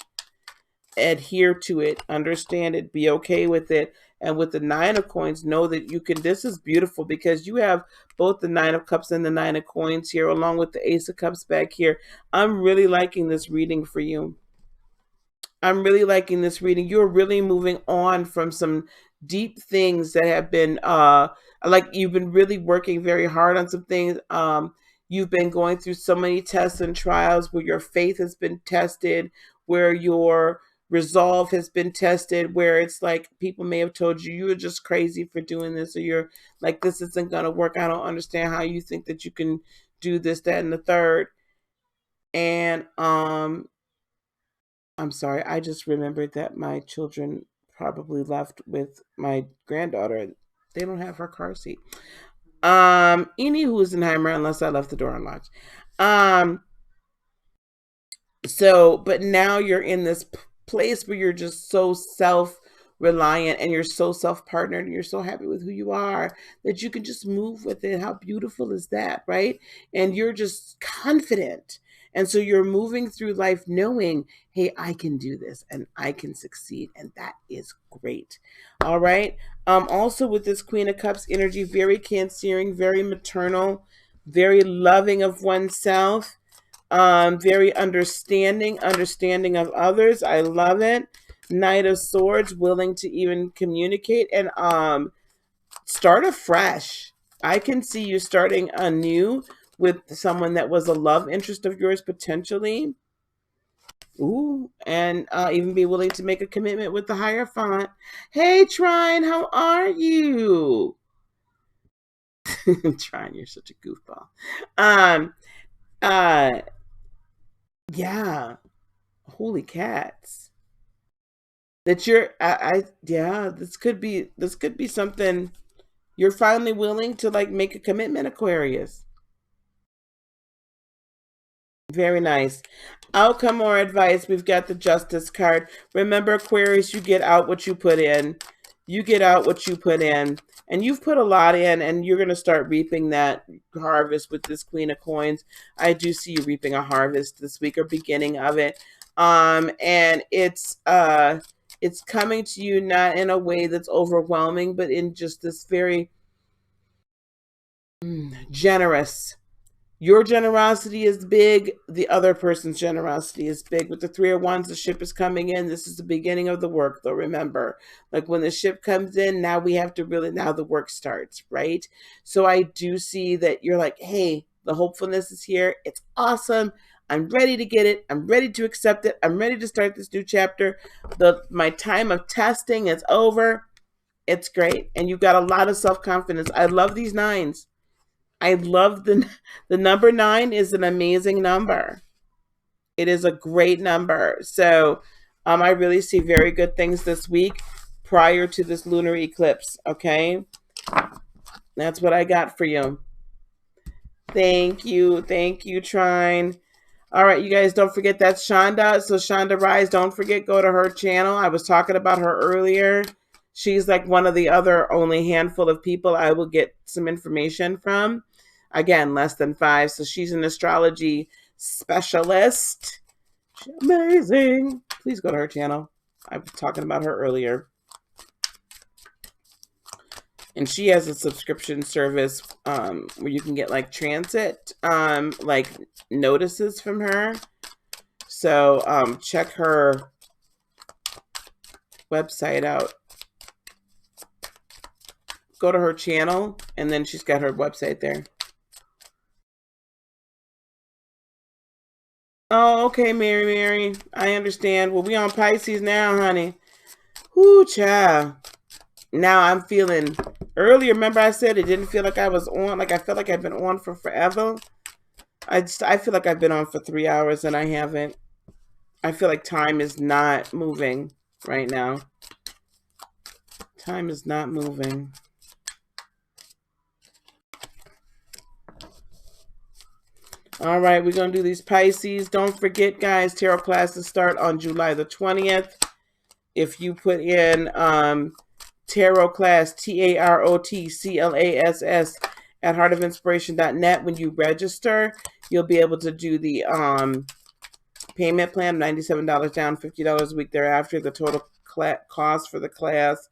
Adhere to it, understand it, be okay with it. And with the Nine of Coins, know that you can. This is beautiful because you have both the Nine of Cups and the Nine of Coins here, along with the Ace of Cups back here. I'm really liking this reading for you. I'm really liking this reading. You're really moving on from some deep things that have been like you've been really working very hard on some things. You've been going through so many tests and trials where your faith has been tested, where your resolve has been tested, where it's like people may have told you you're just crazy for doing this, or you're like, this isn't going to work. I don't understand how you think that you can do this, that, and the third. And I'm sorry, I just remembered that my children probably left with my granddaughter. They don't have her car seat. Any Huizenheimer, unless I left the door unlocked. But now you're in this place where you're just so self-reliant and you're so self-partnered and you're so happy with who you are that you can just move with it. How beautiful is that, right? And you're just confident. And so you're moving through life knowing, hey, I can do this and I can succeed. And that is great. All right. Also with this Queen of Cups energy, very Cancerian, very maternal, very loving of oneself, very understanding of others. I love it. Knight of Swords, willing to even communicate and start afresh. I can see you starting anew with someone that was a love interest of yours potentially. Ooh, and even be willing to make a commitment with the Hierophant. Hey, Trine, how are you? Trine, you're such a goofball. Yeah. Holy cats. That you're yeah, this could be something you're finally willing to like make a commitment, Aquarius. Very nice. Outcome or advice, we've got the Justice card. Remember, Aquarius, you get out what you put in. You get out what you put in. And you've put a lot in, and you're going to start reaping that harvest with this Queen of Coins. I do see you reaping a harvest this week, or beginning of it. And it's coming to you not in a way that's overwhelming, but in just this very generous. Your generosity is big. The other person's generosity is big. With the Three of Wands, the ship is coming in. This is the beginning of the work, though. Remember, like when the ship comes in, now we have to now the work starts, right? So I do see that you're like, hey, the hopefulness is here. It's awesome. I'm ready to get it. I'm ready to accept it. I'm ready to start this new chapter. My time of testing is over. It's great. And you've got a lot of self-confidence. I love these nines. I love the number 9 is an amazing number. It is a great number. So I really see very good things this week prior to this lunar eclipse. Okay. That's what I got for you. Thank you. Thank you, Trine. All right, you guys, don't forget that's Shonda. So Shonda Rise, don't forget, go to her channel. I was talking about her earlier. She's like one of the other only handful of people I will get some information from. Again, less than 5. So she's an astrology specialist. She's amazing. Please go to her channel. I was talking about her earlier. And she has a subscription service where you can get like transit, like notices from her. So check her website out. Go to her channel, and then she's got her website there. Oh, okay, Mary. I understand. Well, we on Pisces now, honey. Whoo, child. Now I'm feeling Earlier, remember I said it didn't feel like I was on, like I felt like I've been on for forever. I feel like I've been on for 3 hours and I haven't. I feel like time is not moving right now. Time is not moving. All right, we're going to do these Pisces. Don't forget, guys, tarot classes start on July the 20th. If you put in tarot class, TAROTCLASS at heartofinspiration.net, when you register, you'll be able to do the payment plan, $97 down, $50 a week thereafter. The total cost for the class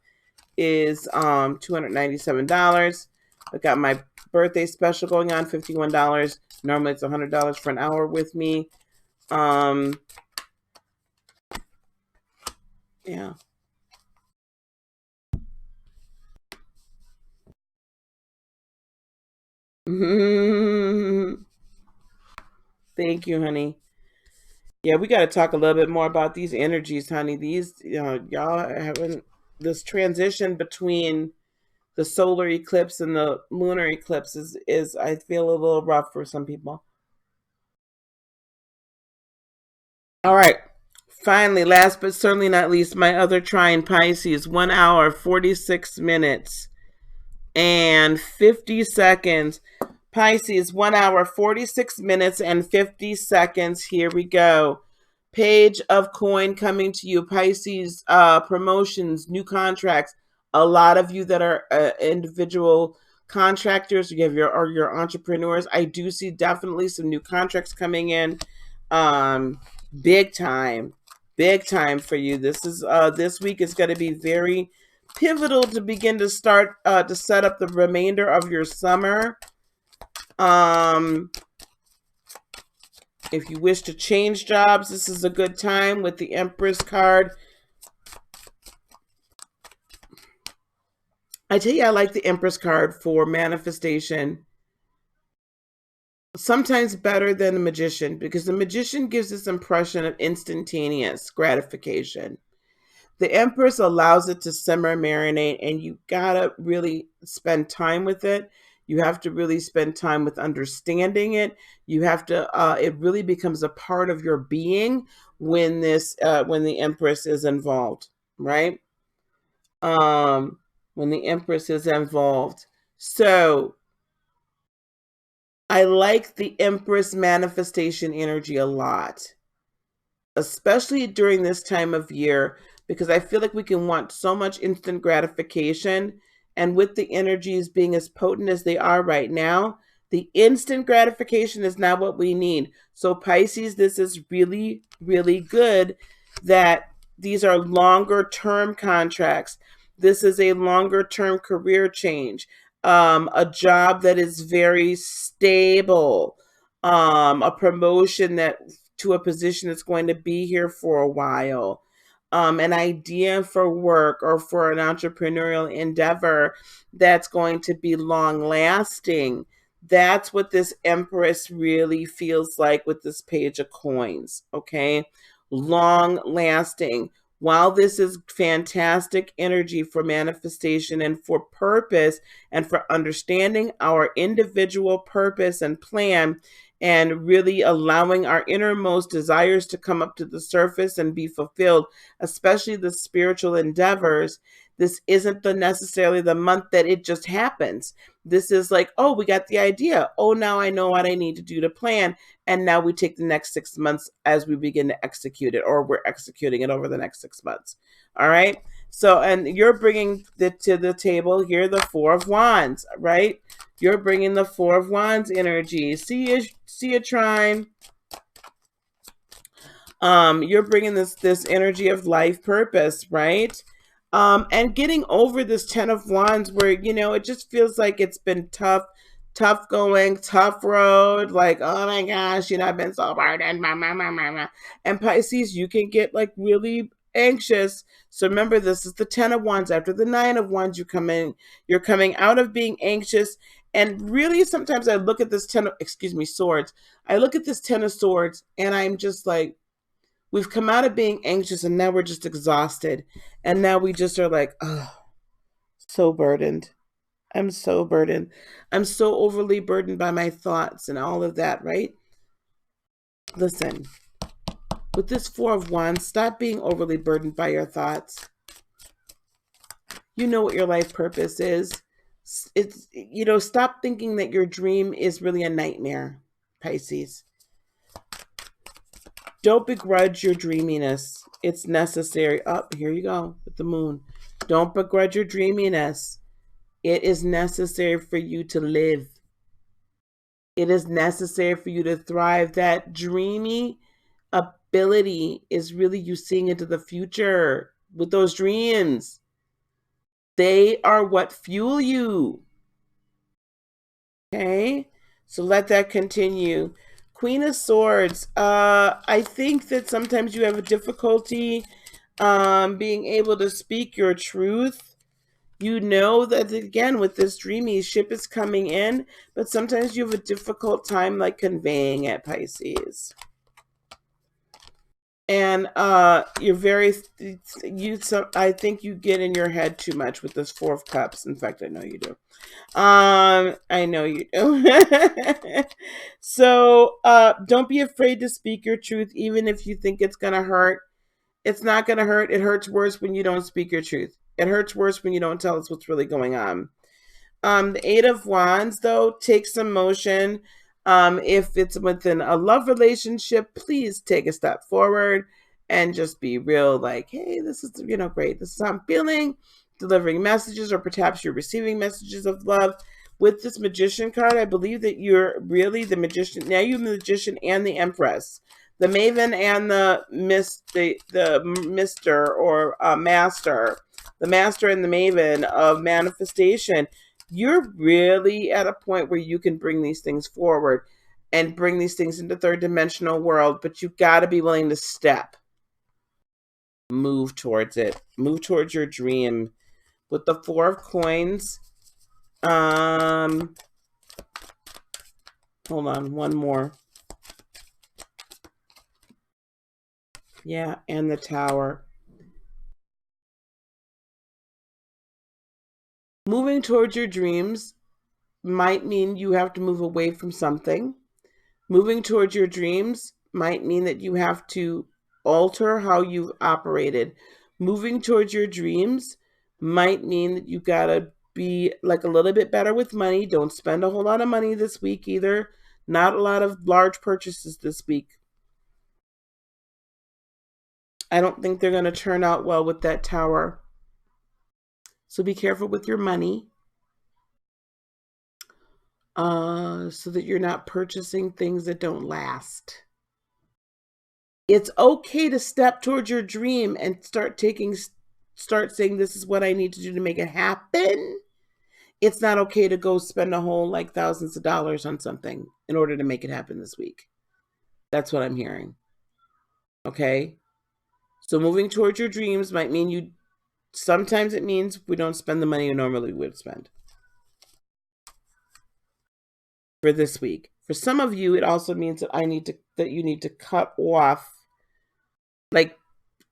is $297. I got my birthday special going on, $51. Normally it's $100 for an hour with me. Yeah. Thank you, honey. Yeah, we got to talk a little bit more about these energies, honey. These, y'all having this transition between the solar eclipse and the lunar eclipse is I feel a little rough for some people. All right. Finally, last but certainly not least, my other trine Pisces, 1 hour, 46 minutes and 50 seconds. Pisces, 1 hour, 46 minutes and 50 seconds. Here we go. Page of coin coming to you. Pisces, promotions, new contracts. A lot of you that are individual contractors, you have your entrepreneurs. I do see definitely some new contracts coming in. Big time for you. This week is going to be very pivotal to begin to start to set up the remainder of your summer. If you wish to change jobs, this is a good time with the Empress card. I tell you, I like the Empress card for manifestation. Sometimes better than the Magician, because the Magician gives this impression of instantaneous gratification. The Empress allows it to simmer, marinate, and you gotta really spend time with it. You have to really spend time with understanding it. You have to, it really becomes a part of your being when when the Empress is involved, right? When the Empress is involved. So I like the Empress manifestation energy a lot, especially during this time of year, because I feel like we can want so much instant gratification. And with the energies being as potent as they are right now, the instant gratification is not what we need. So Pisces, this is really, really good that these are longer term contracts. This is a longer term career change, a job that is very stable, a promotion that to a position that's going to be here for a while, an idea for work or for an entrepreneurial endeavor that's going to be long lasting. That's what this Empress really feels like with this page of coins, okay? Long lasting. While this is fantastic energy for manifestation and for purpose and for understanding our individual purpose and plan, and really allowing our innermost desires to come up to the surface and be fulfilled, especially the spiritual endeavors, this isn't necessarily the month that it just happens. This is like, oh, we got the idea. Oh, now I know what I need to do to plan. And now we take the next 6 months as we begin to execute it, or we're executing it over the next 6 months. All right. So, and you're bringing to the table here the Four of Wands, right? You're bringing the Four of Wands energy. See you, trine. You're bringing this energy of life purpose, right? And getting over this Ten of Wands where, it just feels like it's been tough going, tough road. Like, oh my gosh, I've been so burdened. And Pisces, you can get like really anxious. So remember, this is the Ten of Wands. After the Nine of Wands, you're coming out of being anxious. And really, sometimes I look at this Swords. I look at this Ten of Swords and I'm just like, we've come out of being anxious and now we're just exhausted. And now we just are like, oh, so burdened. I'm so burdened. I'm so overly burdened by my thoughts and all of that, right? Listen, with this Four of Wands, stop being overly burdened by your thoughts. You know what your life purpose is. It's, stop thinking that your dream is really a nightmare, Pisces. Don't begrudge your dreaminess. It's necessary. Oh, here you go with the moon. Don't begrudge your dreaminess. It is necessary for you to live. It is necessary for you to thrive. That dreamy ability is really you seeing into the future with those dreams. They are what fuel you. Okay? So let that continue. Queen of Swords. I think that sometimes you have a difficulty being able to speak your truth. You know that, again, with this dreamy ship is coming in, but sometimes you have a difficult time like conveying it, Pisces. And you're very, I think you get in your head too much with this Four of Cups. In fact, I know you do. I know you do. So don't be afraid to speak your truth, even if you think it's gonna hurt. It's not gonna hurt. It hurts worse when you don't speak your truth. It hurts worse when you don't tell us what's really going on. The Eight of Wands, though, takes some motion. If it's within a love relationship, please take a step forward and just be real, like, hey, this is, great. This is how I'm feeling, delivering messages, or perhaps you're receiving messages of love. With this Magician card, I believe that you're really the Magician. Now you're the Magician and the Empress. The Maven and the Mister or Master. The Master and the Maven of manifestation. You're really at a point where you can bring these things forward and bring these things into third dimensional world, but you've got to be willing to step. Move towards it. Move towards your dream. With the Four of Coins, hold on, one more. Yeah, and the Tower. Moving towards your dreams might mean you have to move away from something. Moving towards your dreams might mean that you have to alter how you've operated. Moving towards your dreams might mean that you gotta be like a little bit better with money. Don't spend a whole lot of money this week either. Not a lot of large purchases this week. I don't think they're going to turn out well with that Tower. So be careful with your money. So that you're not purchasing things that don't last. It's okay to step towards your dream and start saying, this is what I need to do to make it happen. It's not okay to go spend a whole thousands of dollars on something in order to make it happen this week. That's what I'm hearing. Okay? So moving towards your dreams might mean sometimes it means we don't spend the money you normally would spend for this week. For some of you, it also means that you need to cut off,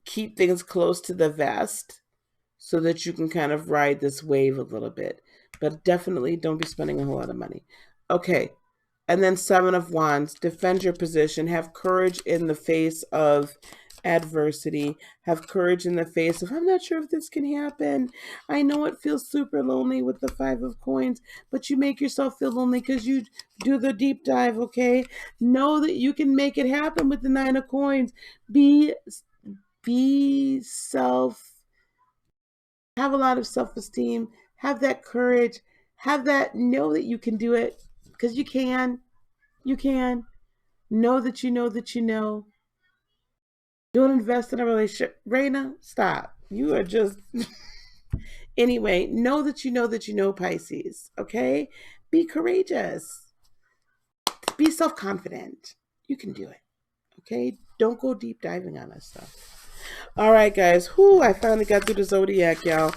keep things close to the vest so that you can kind of ride this wave a little bit. But definitely don't be spending a whole lot of money. Okay. And then Seven of Wands, defend your position. Have courage in the face of adversity. Have courage in the face of, I'm not sure if this can happen. I know it feels super lonely with the Five of Coins, but you make yourself feel lonely because you do the deep dive, okay? Know that you can make it happen with the Nine of Coins. Have a lot of self-esteem. Have that courage. Know that you can do it because you can. You can. Know that you know that you know. Don't invest in a relationship. Raina, stop. You are just... Anyway, know that you know, Pisces. Okay? Be courageous. Be self-confident. You can do it. Okay? Don't go deep diving on this stuff. All right, guys. I finally got through the zodiac, y'all.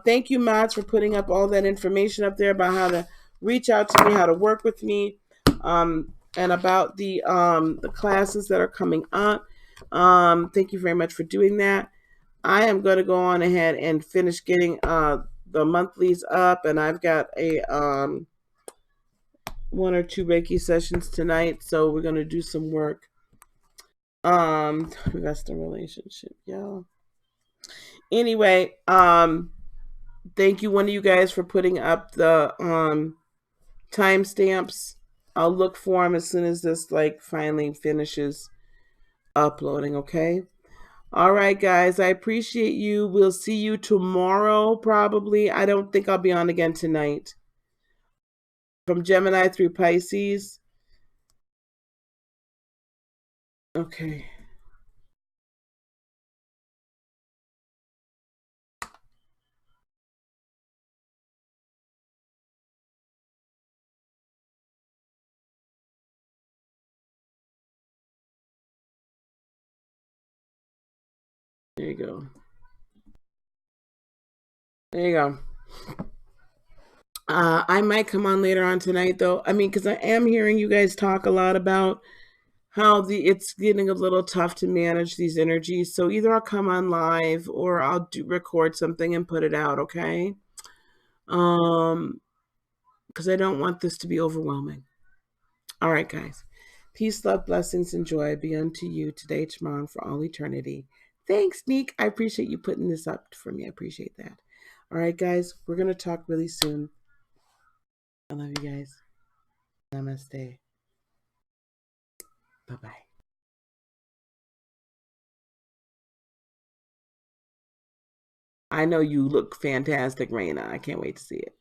Thank you, mods, for putting up all that information up there about how to reach out to me, how to work with me, and about the classes that are coming up. Thank you very much for doing that. I am going to go on ahead and finish getting the monthlies up, and I've got a 1 or 2 Reiki sessions tonight, so we're gonna do some work. Invest in relationship, y'all. Anyway, thank you, one of you guys, for putting up the timestamps. I'll look for them as soon as this finally finishes uploading. Okay. All right, guys. I appreciate you. We'll see you tomorrow, probably. I don't think I'll be on again tonight. From Gemini through Pisces. Okay. There you go. There you go. I might come on later on tonight, though. I mean, because I am hearing you guys talk a lot about how it's getting a little tough to manage these energies. So either I'll come on live or I'll record something and put it out. Okay. Because I don't want this to be overwhelming. All right, guys. Peace, love, blessings, and joy be unto you today, tomorrow, and for all eternity. Thanks, Neek. I appreciate you putting this up for me. I appreciate that. All right, guys. We're going to talk really soon. I love you guys. Namaste. Bye-bye. I know you look fantastic, Raina. I can't wait to see it.